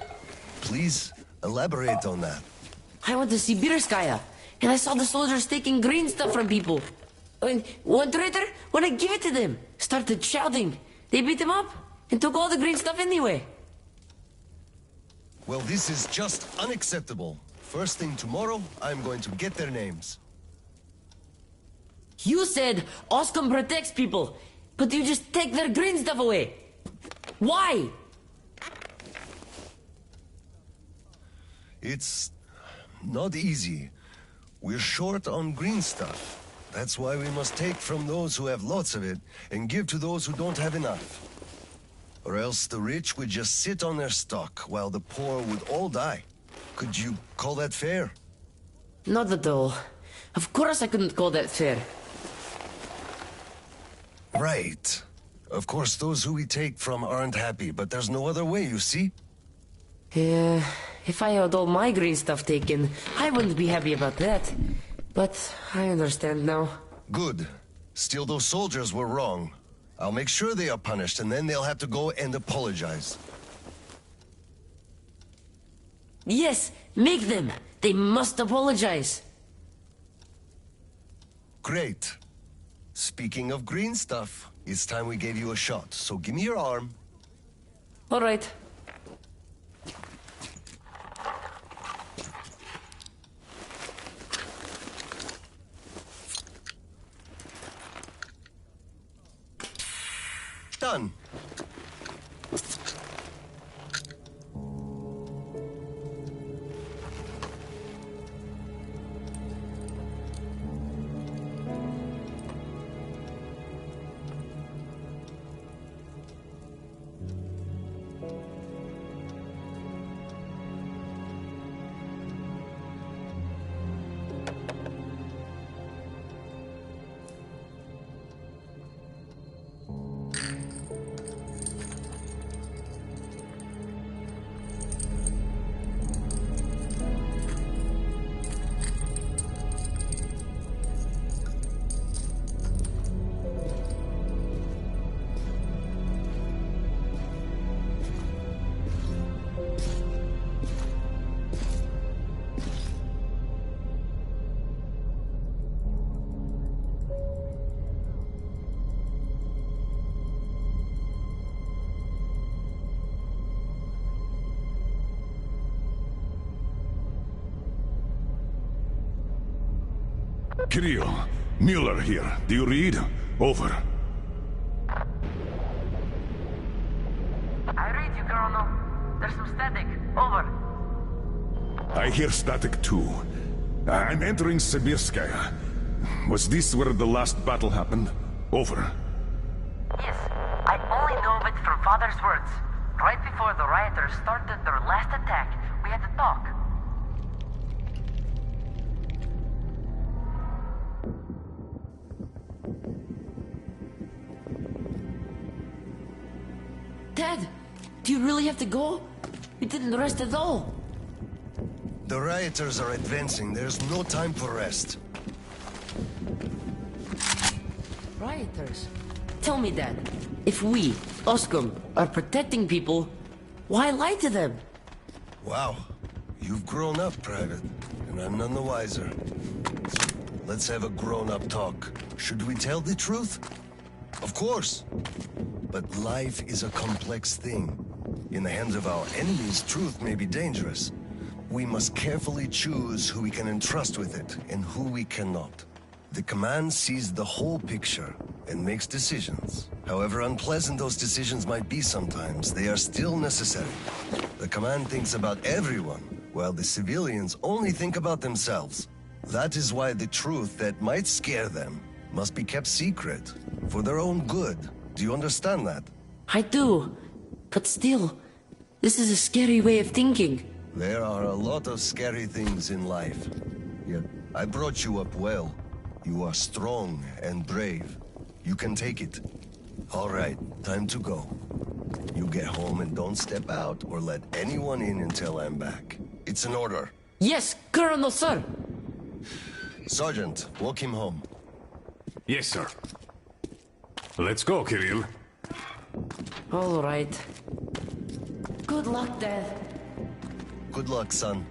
Please, elaborate on that. I went to Sibirskaya, and I saw the soldiers taking green stuff from people. And one traitor, when I give it to them, started shouting. They beat him up, and took all the green stuff anyway. Well, this is just unacceptable. First thing tomorrow, I'm going to get their names. You said Oscom protects people, but you just take their green stuff away. Why? It's not easy. We're short on green stuff. That's why we must take from those who have lots of it and give to those who don't have enough. Or else the rich would just sit on their stock while the poor would all die. Could you call that fair? Not at all. Of course I couldn't call that fair. Right. Of course, those who we take from aren't happy, but there's no other way, you see? Yeah, if I had all my green stuff taken, I wouldn't be happy about that. But I understand now. Good. Still, those soldiers were wrong. I'll make sure they are punished, and then they'll have to go and apologize. Yes, make them. They must apologize. Great. Speaking of green stuff, it's time we gave you a shot, so give me your arm. All right. Done. Kirill, Mueller here. Do you read? Over. I read you, Colonel. There's some static. Over. I hear static too. I'm entering Sibirskaya. Was this where the last battle happened? Over. Yes, I only know of it from Father's words. Right before the rioters started their last attack, we had to talk. Dad, do you really have to go? You didn't rest at all. The rioters are advancing. There's no time for rest. Rioters? Tell me, Dad. If we, Oscom, are protecting people, why lie to them? Wow. You've grown up, Private, and I'm none the wiser. Let's have a grown-up talk. Should we tell the truth? Of course. But life is a complex thing. In the hands of our enemies, truth may be dangerous. We must carefully choose who we can entrust with it and who we cannot. The command sees the whole picture and makes decisions. However unpleasant those decisions might be sometimes, they are still necessary. The command thinks about everyone, while the civilians only think about themselves. That is why the truth that might scare them must be kept secret, for their own good. Do you understand that? I do, but still, This is a scary way of thinking. There are a lot of scary things in life. Yet, I brought you up well. You are strong and brave. You can take it. All right, time to go. You get home and don't step out or let anyone in until I'm back. It's an order. Yes, Colonel, sir. Sergeant, walk him home. Yes, sir. Let's go, Kirill. All right. Good luck, Dad. Good luck, son.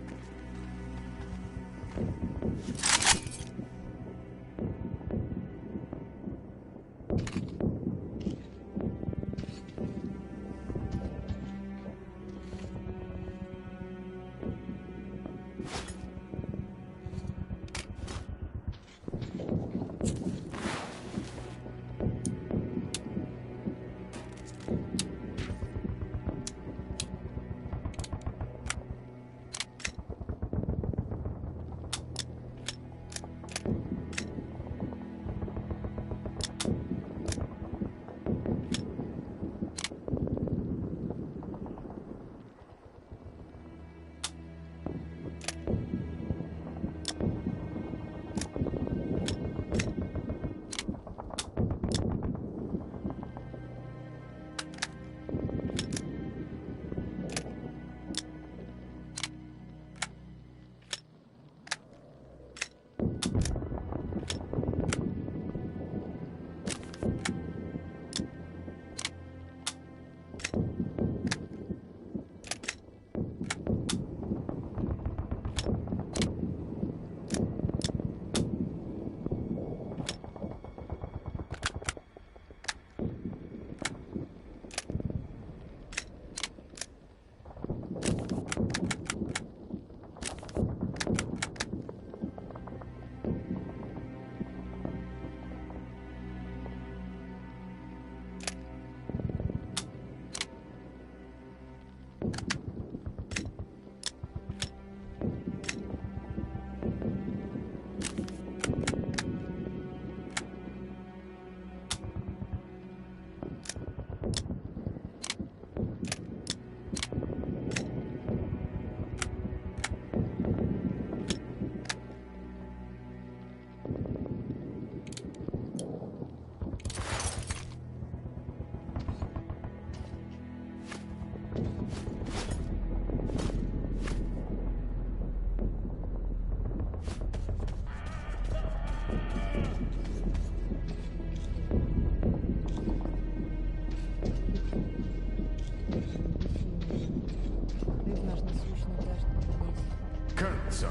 Colonel, sir.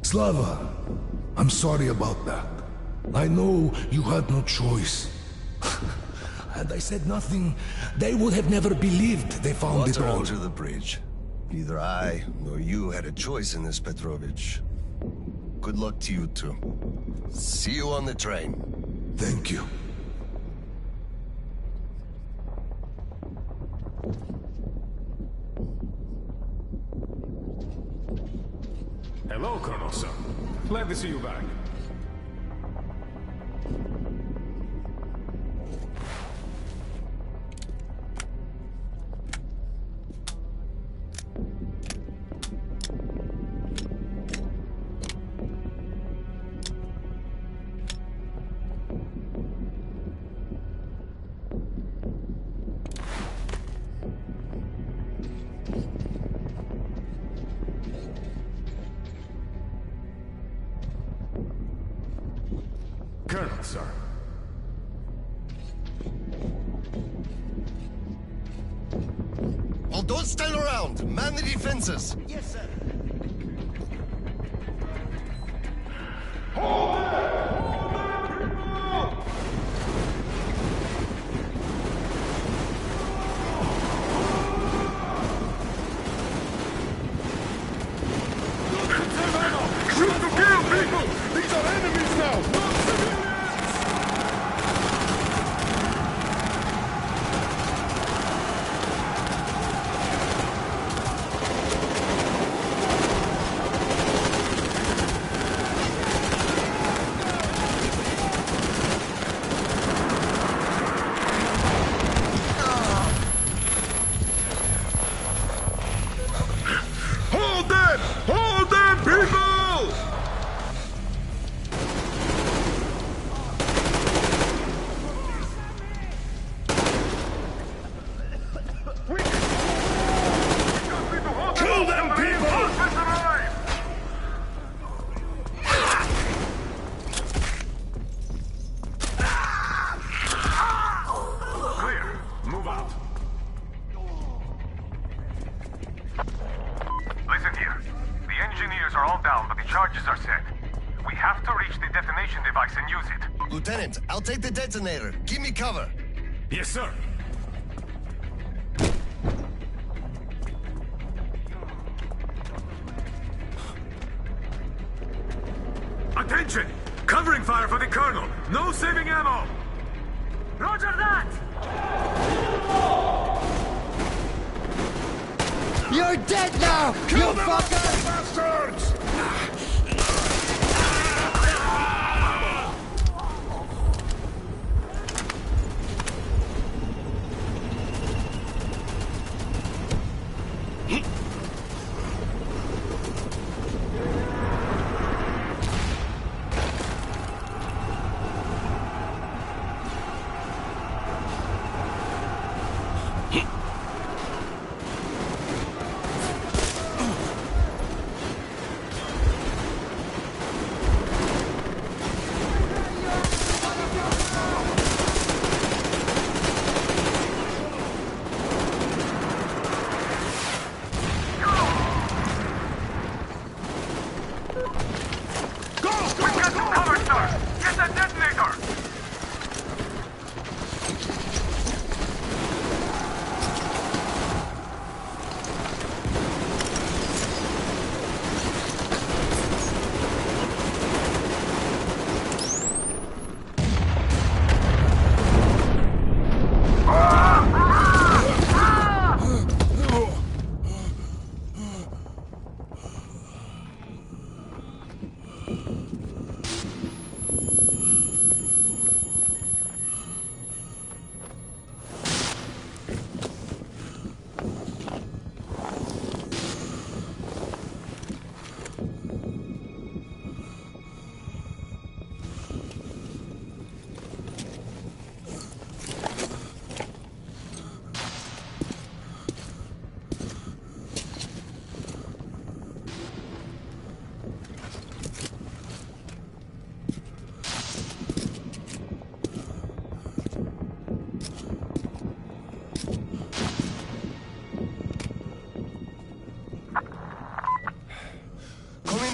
Slava, I'm sorry about that. I know you had no choice. Had I said nothing, they would have never believed they found it Water all. under the bridge. Neither I nor you had a choice in this, Petrovich. Good luck to you two. See you on the train. Thank you. Hello, Colonel, sir. Glad to see you back. Colonel, sir. Well, don't stand around. Man the defenses. Yes, sir. Shoot to kill, people! These are enemies now, not civilians! device and use it. Lieutenant, I'll take the detonator. Give me cover. Yes, sir. Attention! Covering fire for the Colonel! No saving ammo! Roger that! You're dead now, you fucker! Bastards!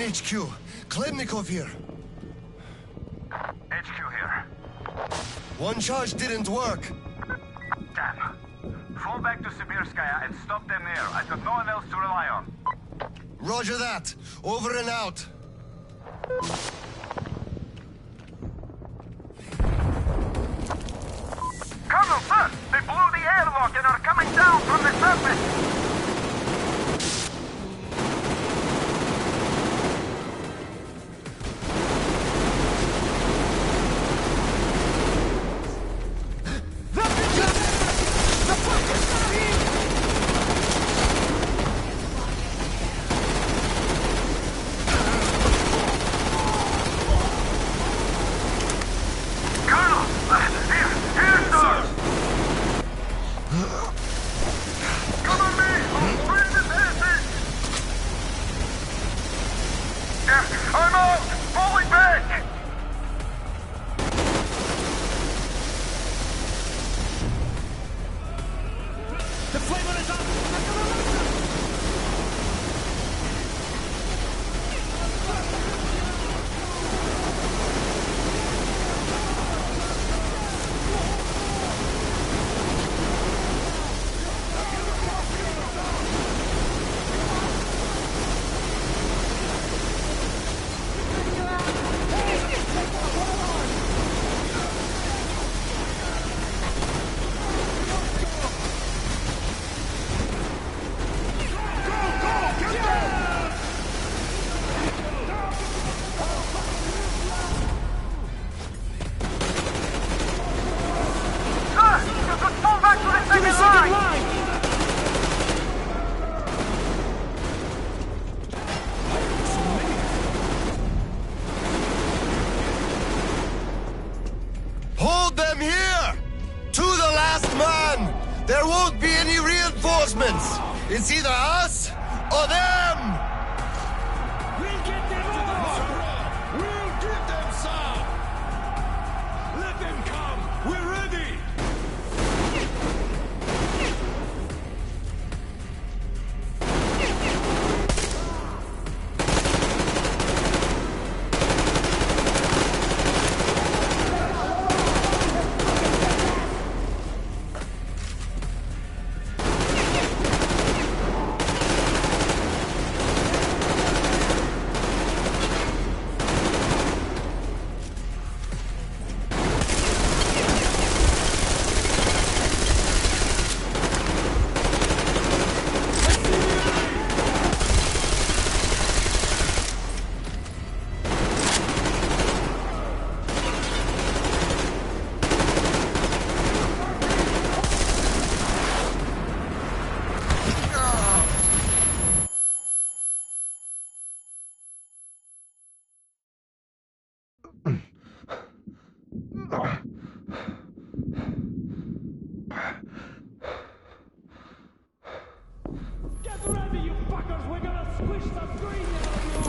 HQ, Klebnikov here. HQ here. One charge didn't work. Damn. Fall back to Sibirskaya and stop them there. I've got no one else to rely on. Roger that. Over and out. Colonel, sir! They blew the airlock and are coming down from the surface! It's either us or them! We'll get them all! We'll get them some! Let them come! We're ready! Get ready, you fuckers! We're gonna squish the screen out of you!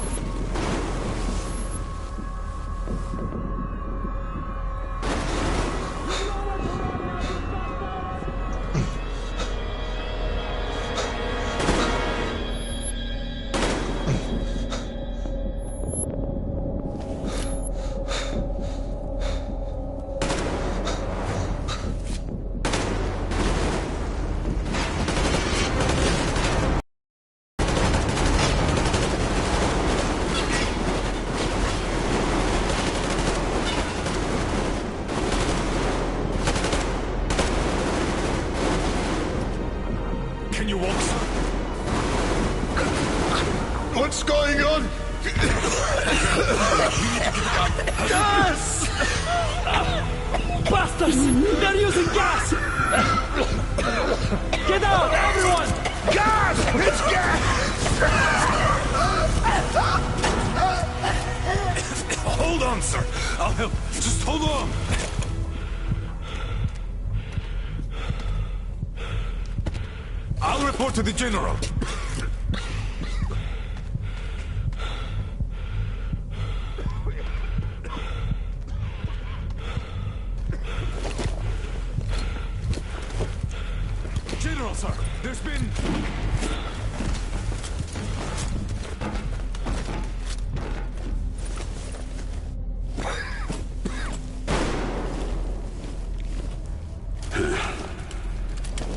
What's going on? Gas! Bastards! They're using gas! Get out, everyone! Gas! It's gas! Hold on, sir. I'll help. Just hold on. I'll report to the general. General, sir, there's been...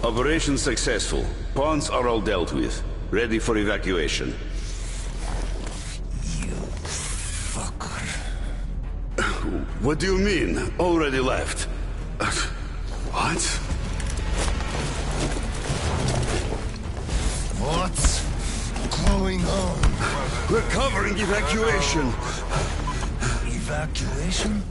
Operation successful. Pawns are all dealt with. Ready for evacuation. You fucker. What do you mean? Already left? What? What's going on? We're covering evacuation. Evacuation?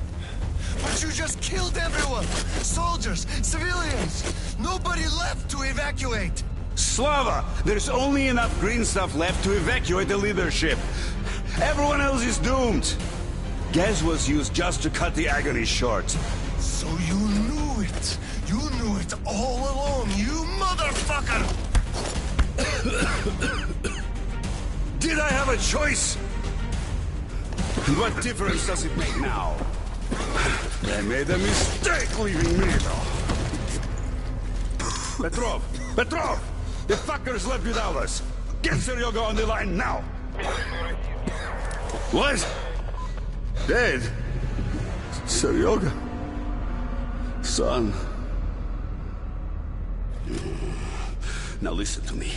But you just killed everyone! Soldiers, civilians! Nobody left to evacuate! Slava! There's only enough green stuff left to evacuate the leadership. Everyone else is doomed. Gas was used just to cut the agony short. So you knew it! You knew it all along, you motherfucker! Did I have a choice? What difference does it make now? They made a mistake leaving me, though. Petrov! Petrov! The fuckers left without us! Get Seryoga on the line now! What? Dead? Seryoga? Son? Now listen to me.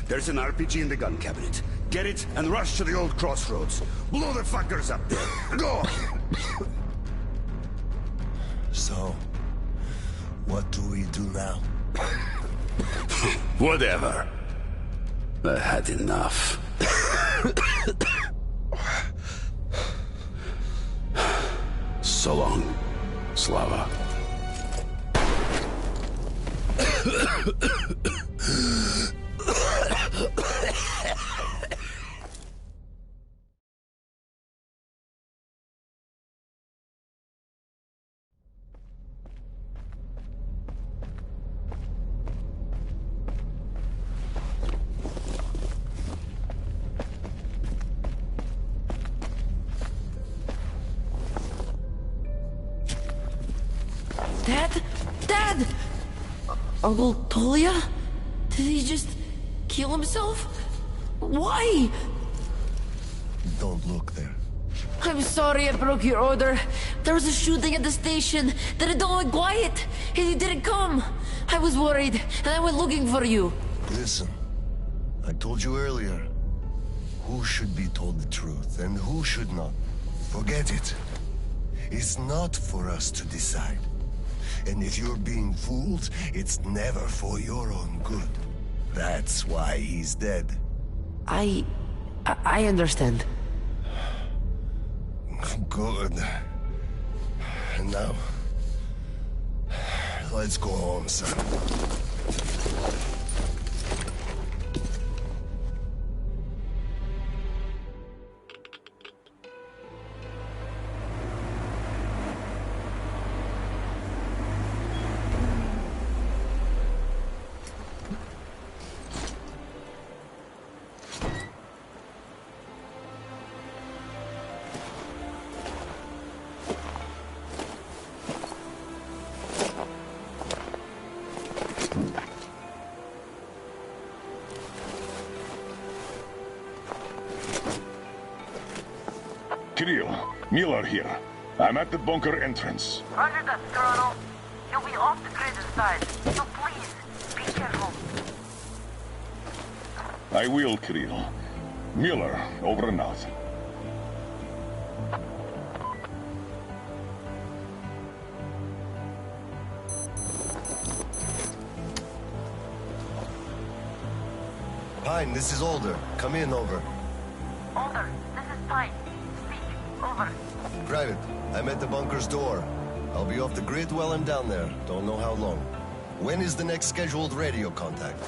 There's an RPG in the gun cabinet. Get it and rush to the old crossroads. Blow the fuckers up there. Go! So, what do we do now? Whatever. I had enough. So long, Slava. Dad? Dad! Uncle Tolia? Did he just kill himself? Why? Don't look there. I'm sorry I broke your order. There was a shooting at the station. Then it all went quiet, and you didn't come. I was worried, and I went looking for you. Listen, I told you earlier, who should be told the truth and who should not. Forget it. It's not for us to decide. And if you're being fooled, it's never for your own good. That's why he's dead. I understand. Good. And now, let's go home, son. Kirill, Miller here. I'm at the bunker entrance. Roger that, Colonel. You'll be off the grid inside, so please, be careful. I will, Kirill. Miller, over and out. Pine, this is Alder. Come in, over. Alder, this is Pine. Speak, over. Private, I'm at the bunker's door. I'll be off the grid while I'm down there. Don't know how long. When is the next scheduled radio contact?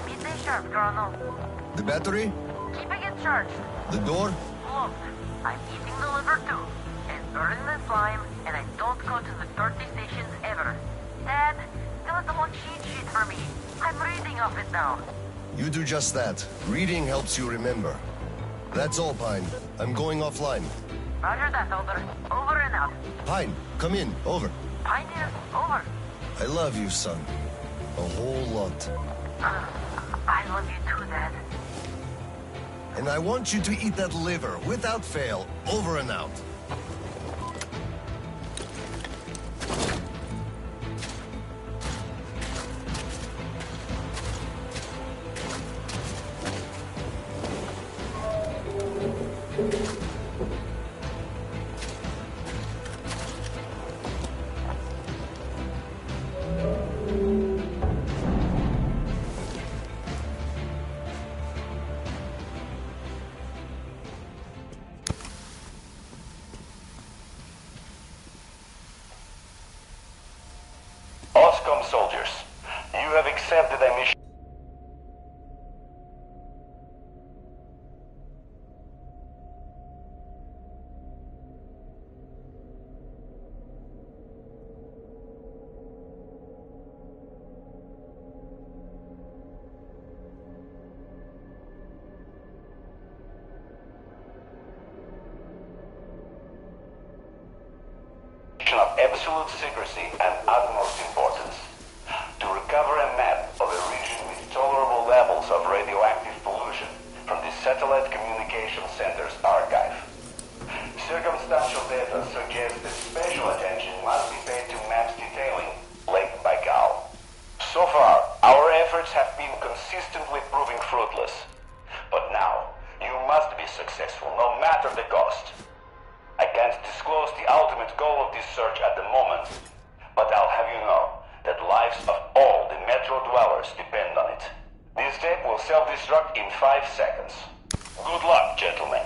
Midday sharp, Colonel. The battery? Keeping it charged. The door? Look, I'm eating the liver too, and burning the slime, and I don't go to the dirty stations ever. Dad, fill out the one cheat sheet for me. I'm reading off it now. You do just that. Reading helps you remember. That's all, Pine. I'm going offline. Roger that, Alder. Over and out. Pine, come in. Over. Pine here. Over. I love you, son. A whole lot. I love you too, Dad. And I want you to eat that liver, without fail. Over and out. OSCOM soldiers, you have accepted a mission. Of absolute secrecy and utmost importance, to recover a map of a region with tolerable levels of radioactive pollution from the Satellite Communication Center's archive. Circumstantial data suggests that special attention must be paid to maps detailing Lake Baikal. So far, our efforts have been consistently proving fruitless. But now, you must be successful, no matter the cost. I can't disclose the ultimate goal of this search at the moment, but I'll have you know that lives of all the Metro dwellers depend on it. This tape will self-destruct in 5 seconds. Good luck, gentlemen.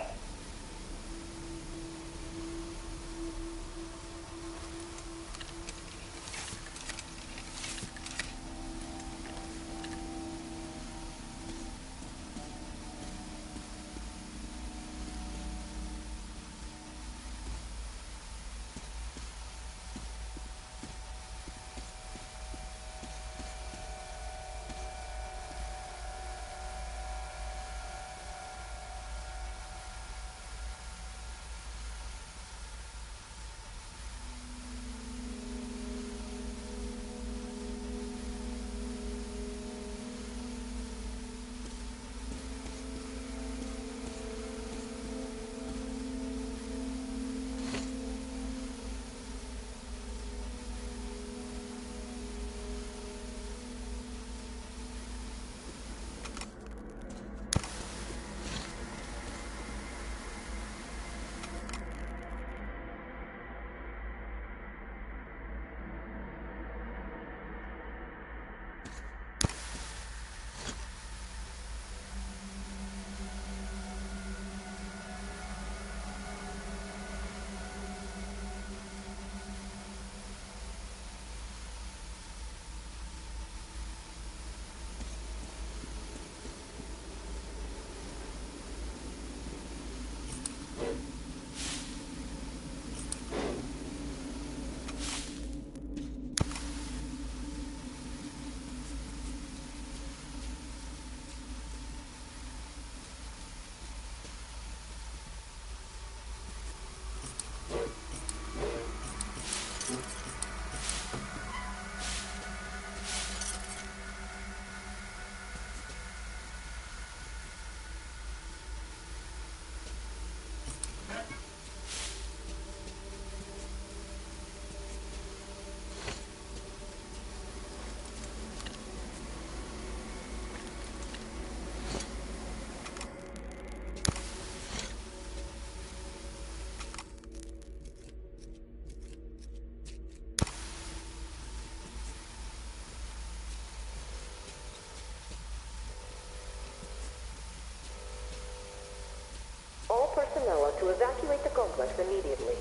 personnel to evacuate the complex immediately.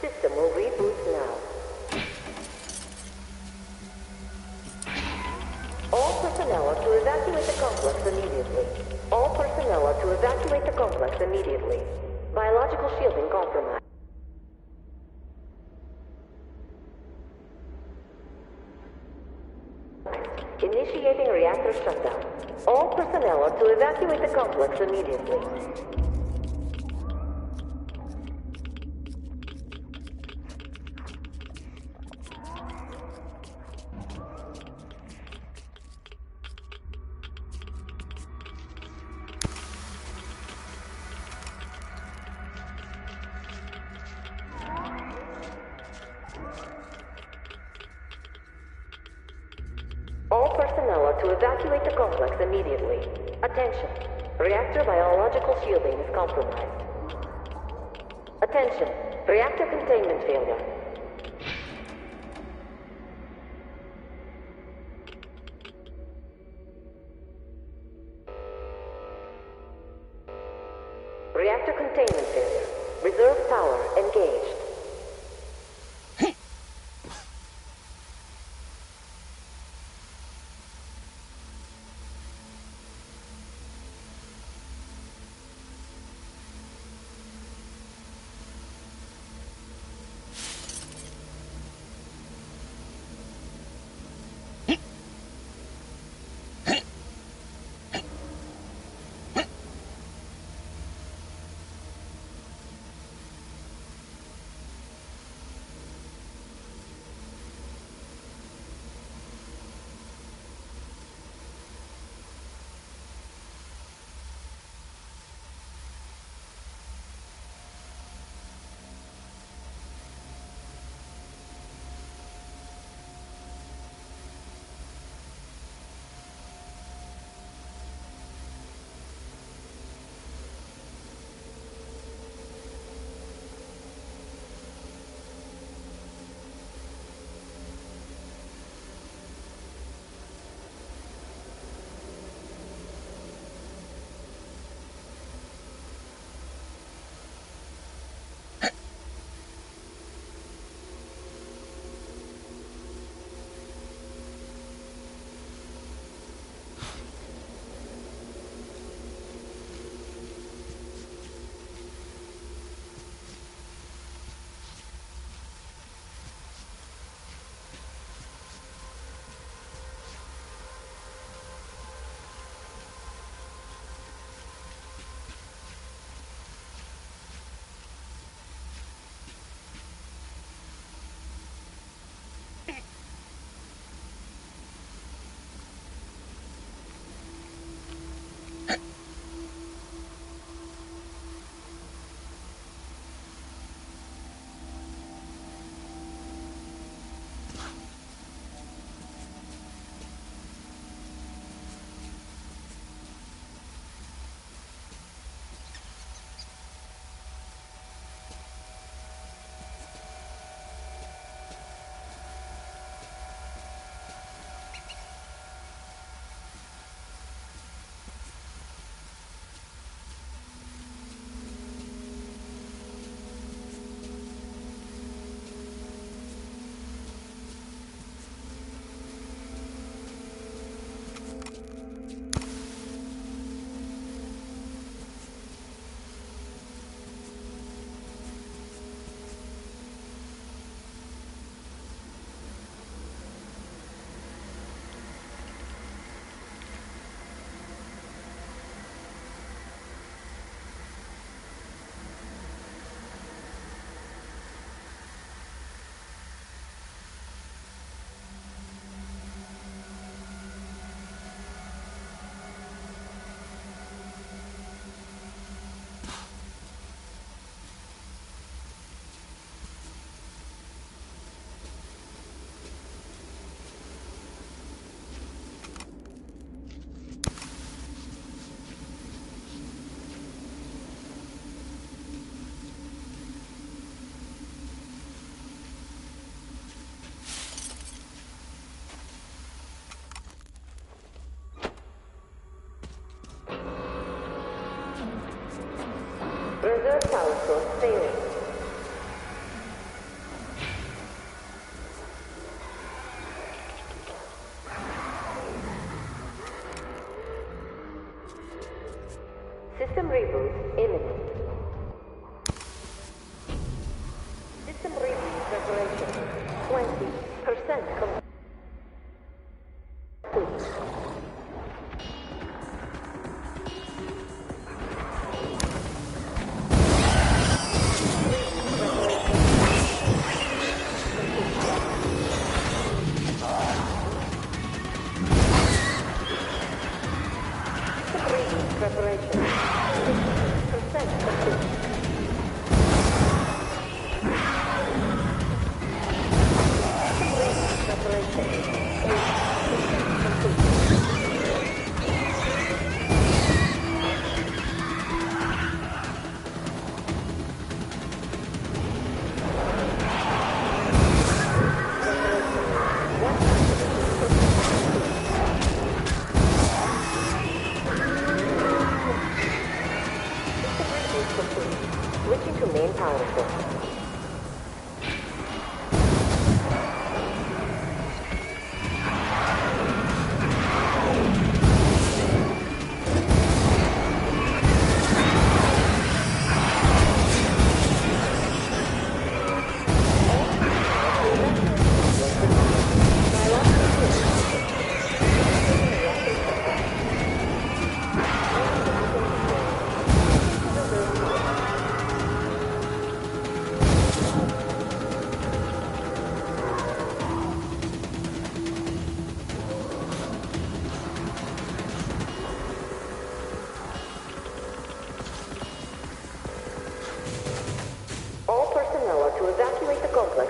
System will reboot now. All personnel are to evacuate the complex immediately. All personnel are to evacuate the complex immediately. Biological shielding compromised. Initiating reactor shutdown. All personnel are to evacuate the complex immediately. All personnel are to evacuate the complex immediately. Attention. Reactor biological shielding is compromised. Attention. Reactor containment failure. Reactor containment failure. Reserve power engaged. power source failing. System reboot imminent. System reboot preparation 20% complete. Preparation 50% complete. Switching to main power source.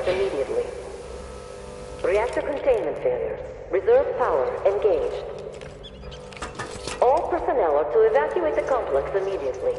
Immediately. Reactor containment failure. Reserve power engaged. All personnel are to evacuate the complex immediately.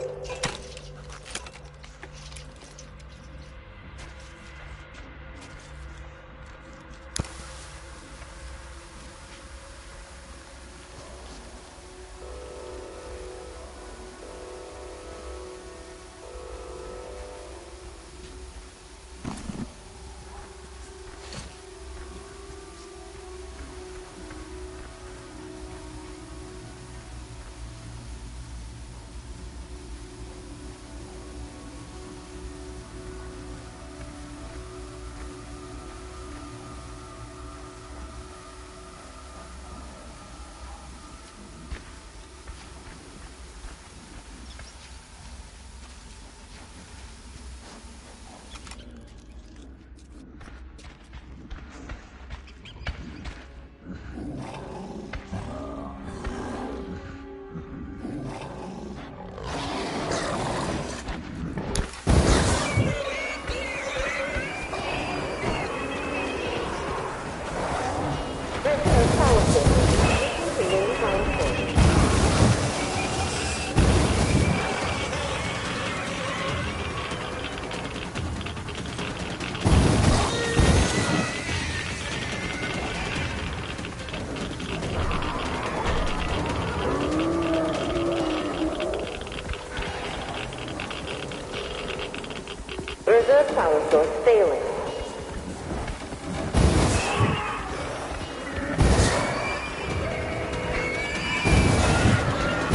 Reserve power source failing.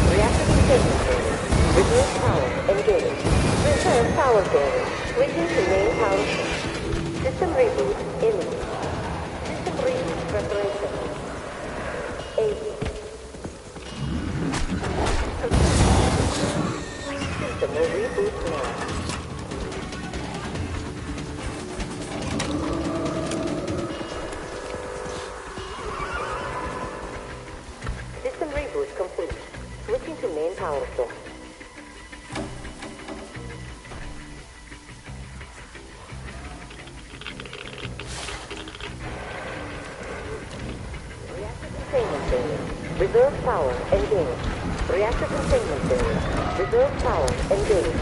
Reactor containment failure. Reserve power engaged. Reserve power failure. Switching to main power source. System reboot imminent. System reboot preparation. 80. System will reboot now. System reboot complete. Switching to main power source. Reactor containment failure. Reserve power engaged. Reactor containment failure. Reserve power engaged.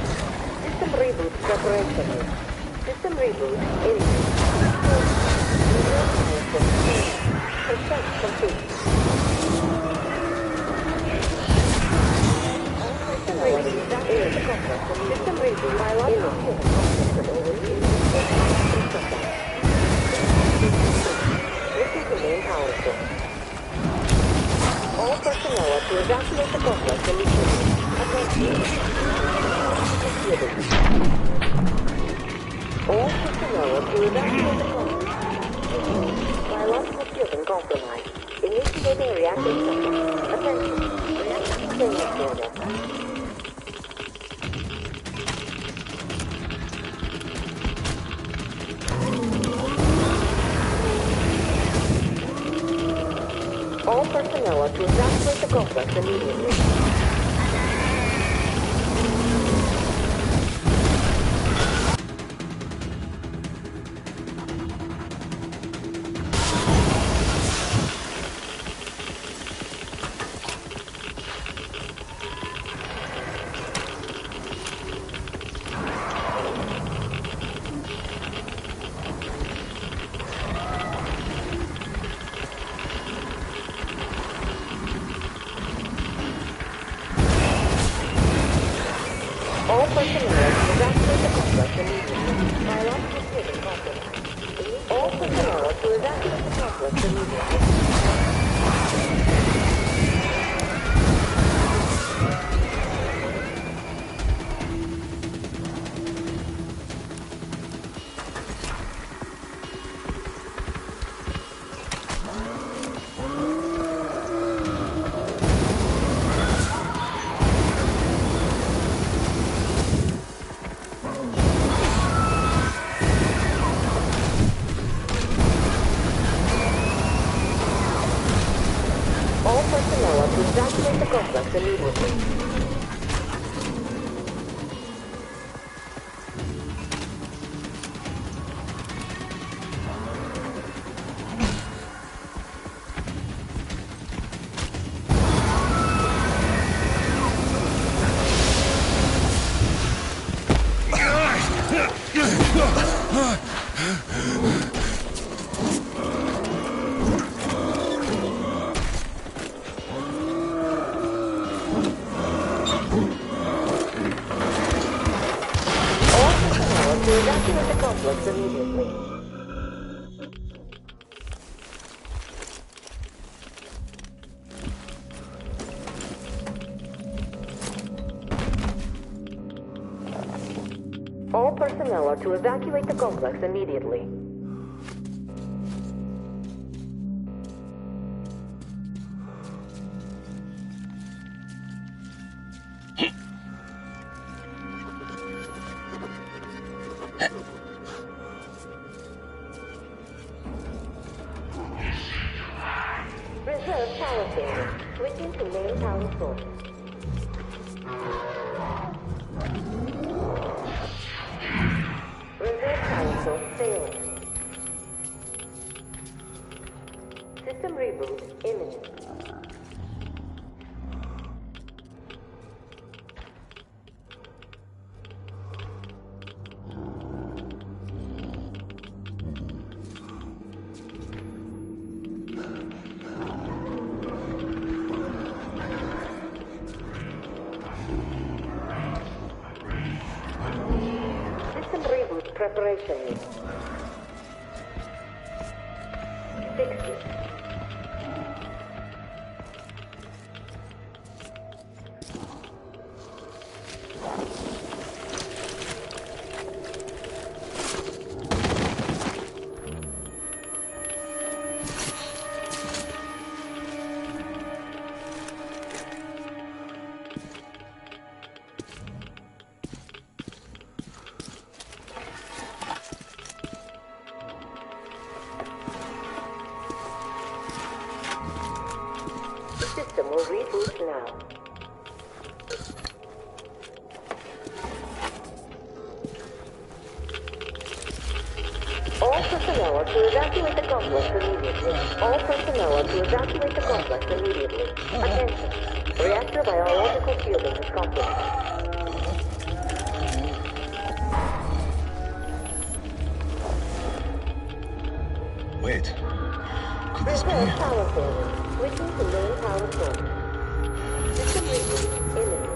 System reboot preparation. System reboot imminent. Reserve power source. Percent complete. personnel to evacuate the complex. System reboot. Biological Listen to main power source. All personnel to evacuate the complex immediately. Attention. All personnel to evacuate the complex. Biological shielding compromised. Initiating reactor shutdown. Attention. Reactor containment order. All personnel are to evacuate the complex immediately. All personnel to evacuate the complex immediately. Biological shielding compromised. All personnel to evacuate the complex immediately. All personnel are to evacuate the complex immediately. To evacuate the complex immediately. All personnel are to evacuate the complex immediately. Reserve power failure. Switching to main power source. Reserve power source failing. System reboot imminent. Preparation needs 60. System will reboot now. All personnel are to evacuate the complex immediately. All personnel are to evacuate the complex immediately. Attention. Reactor biological shielding is compromised. Wait. Could this be? Power failure. Switching to main power source. System reboot imminent.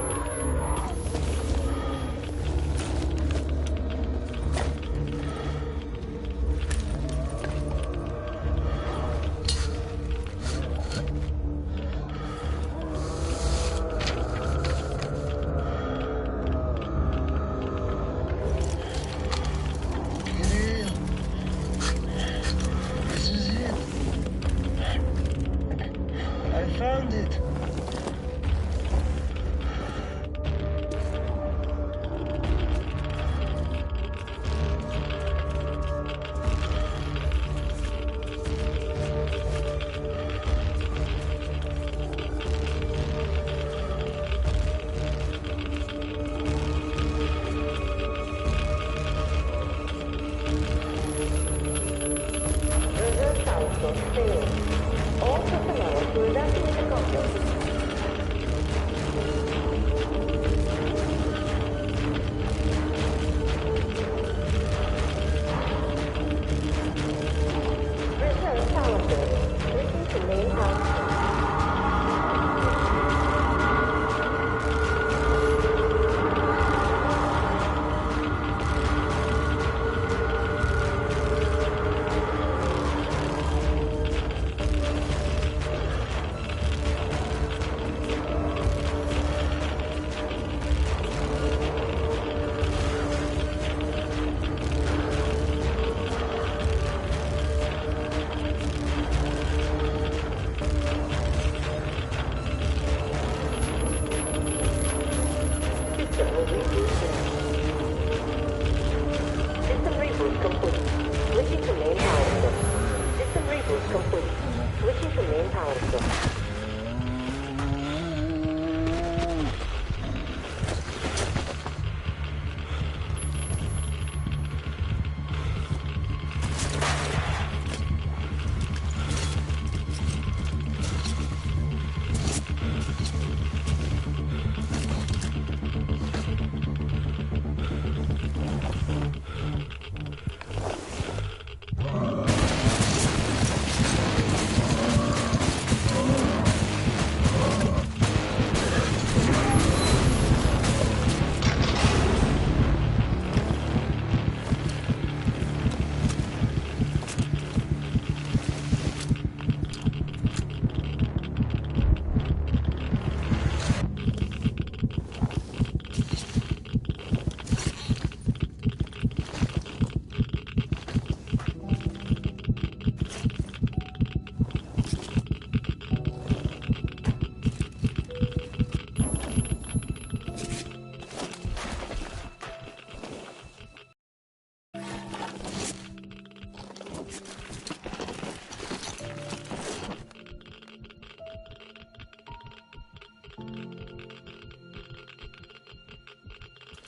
will resume today. System reboot complete. Switching to main power source. System reboot complete. Switching to main power source.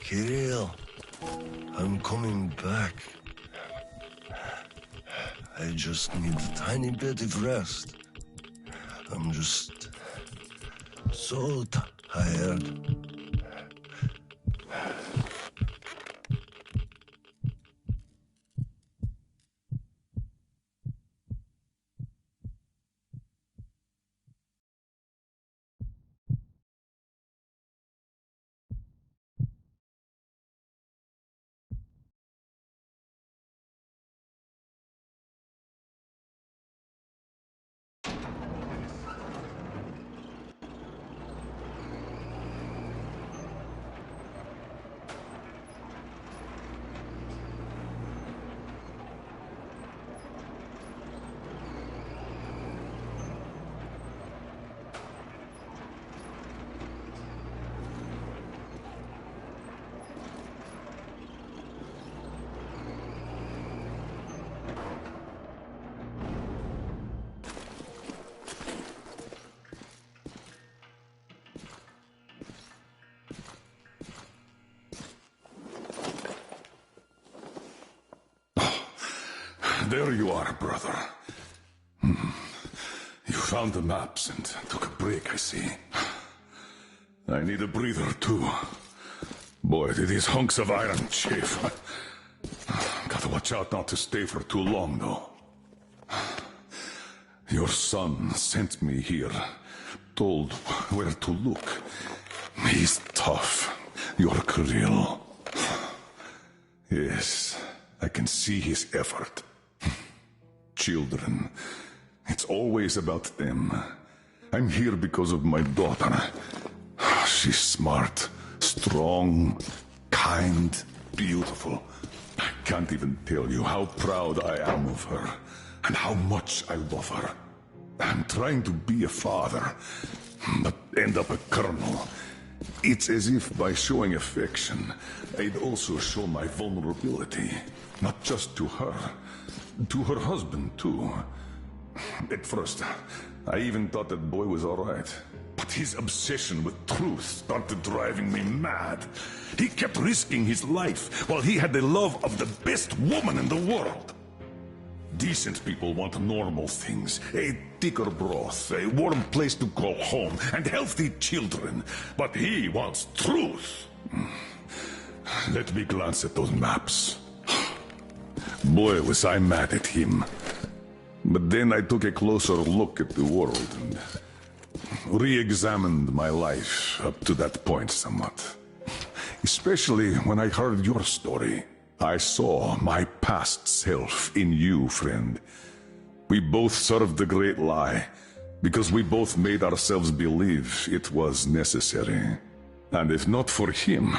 Kirill, I'm coming back. I just need a tiny bit of rest. I'm just so tired. There you are, brother. You found the maps and took a break, I see. I need a breather, too. Boy, do these hunks of iron chafe. Gotta watch out not to stay for too long, though. Your son sent me here, told where to look. He's tough, your Kirill. Yes, I can see his effort. Children, it's always about them. I'm here because of my daughter. She's smart, strong, kind, beautiful. I can't even tell you how proud I am of her, and how much I love her. I'm trying to be a father, but end up a colonel. It's as if by showing affection, I'd also show my vulnerability, not just to her, to her husband, too. At first, I even thought that boy was all right. But his obsession with truth started driving me mad. He kept risking his life while he had the love of the best woman in the world. Decent people want normal things. A thicker broth, a warm place to call home, and healthy children. But he wants truth. Let me glance at those maps. Boy, was I mad at him. But then I took a closer look at the world and re-examined my life up to that point somewhat. Especially when I heard your story. I saw my past self in you, friend. We both served the great lie, because we both made ourselves believe it was necessary. And if not for him,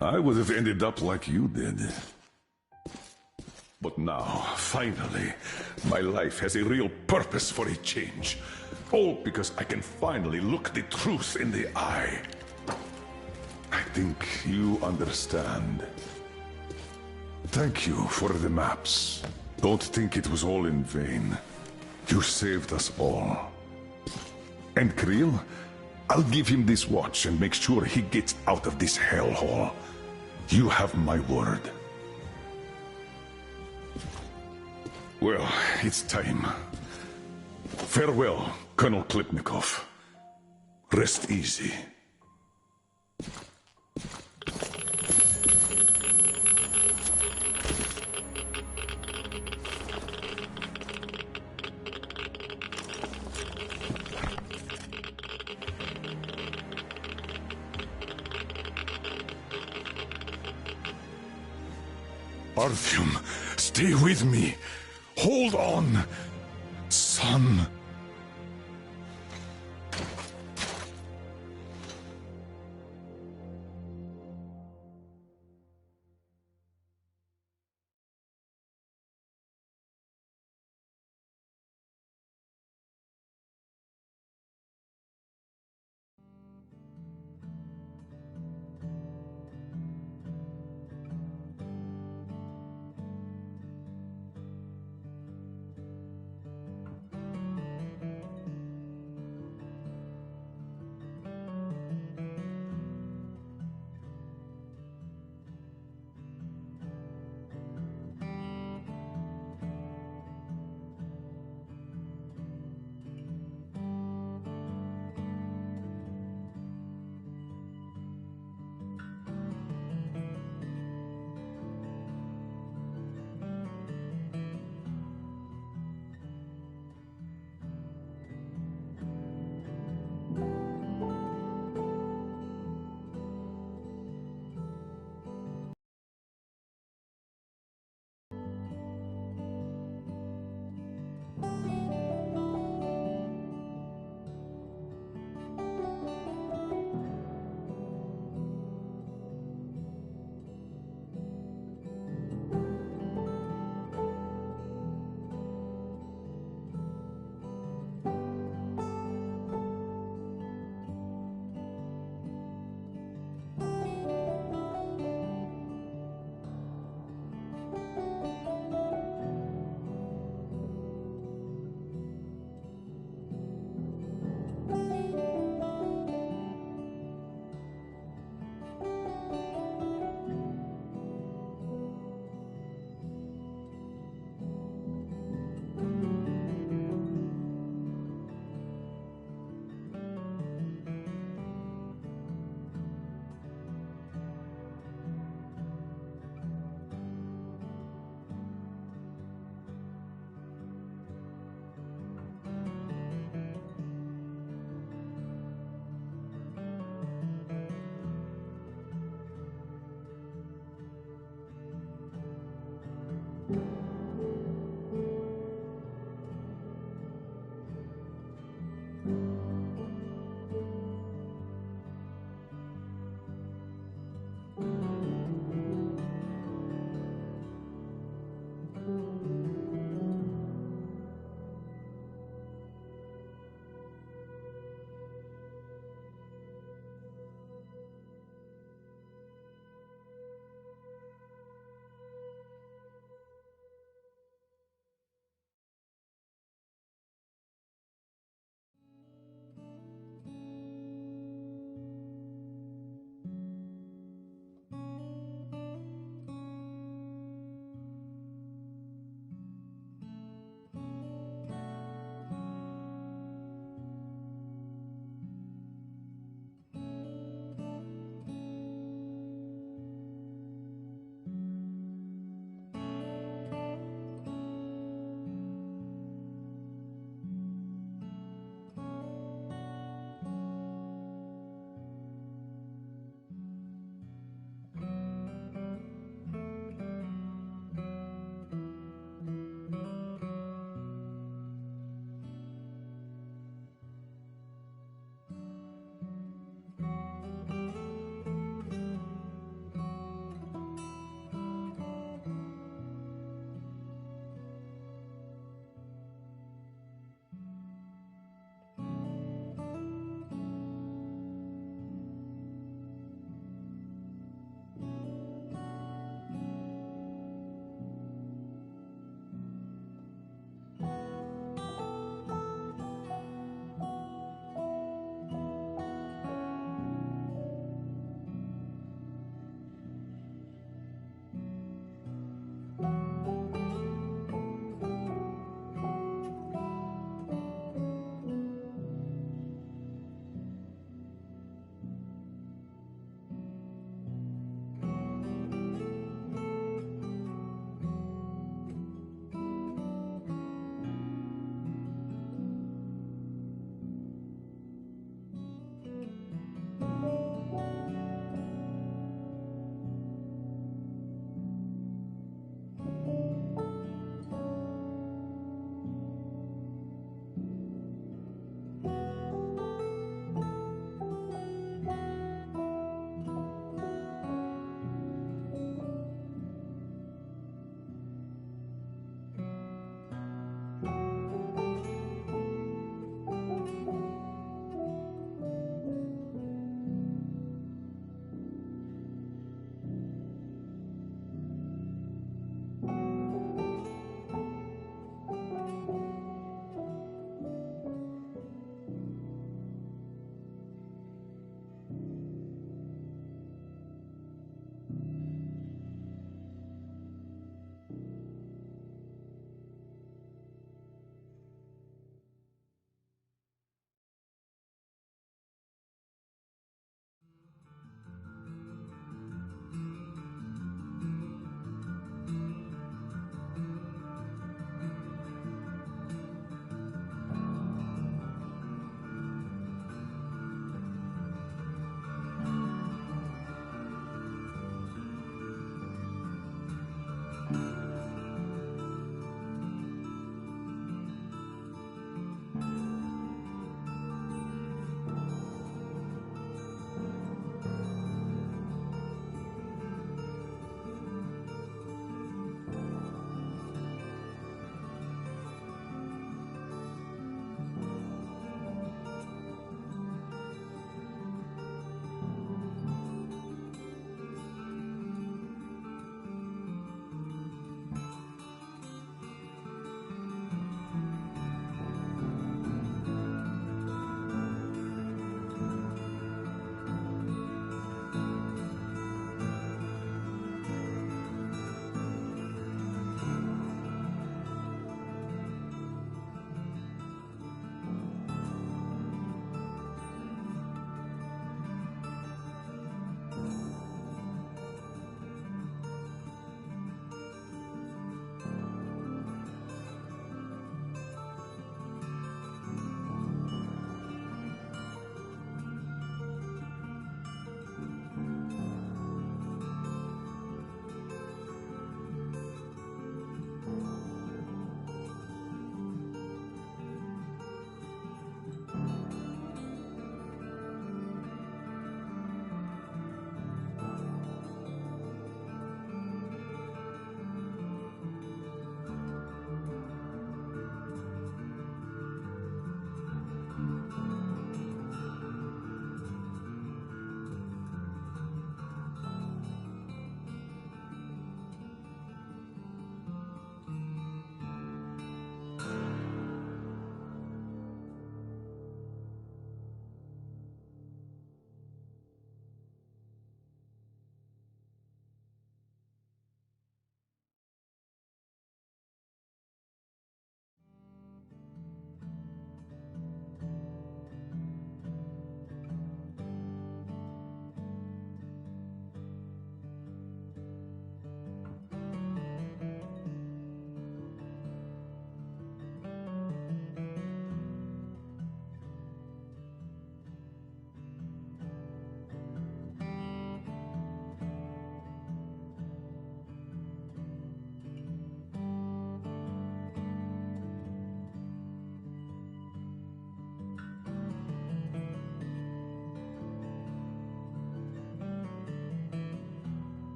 I would have ended up like you did. But now, finally, my life has a real purpose for a change. All because I can finally look the truth in the eye. I think you understand. Thank you for the maps. Don't think it was all in vain. You saved us all. And Creel? I'll give him this watch and make sure he gets out of this hellhole. You have my word. Well, it's time. Farewell, Colonel Klipnikov. Rest easy. Artyom, stay with me. Hold on. Son.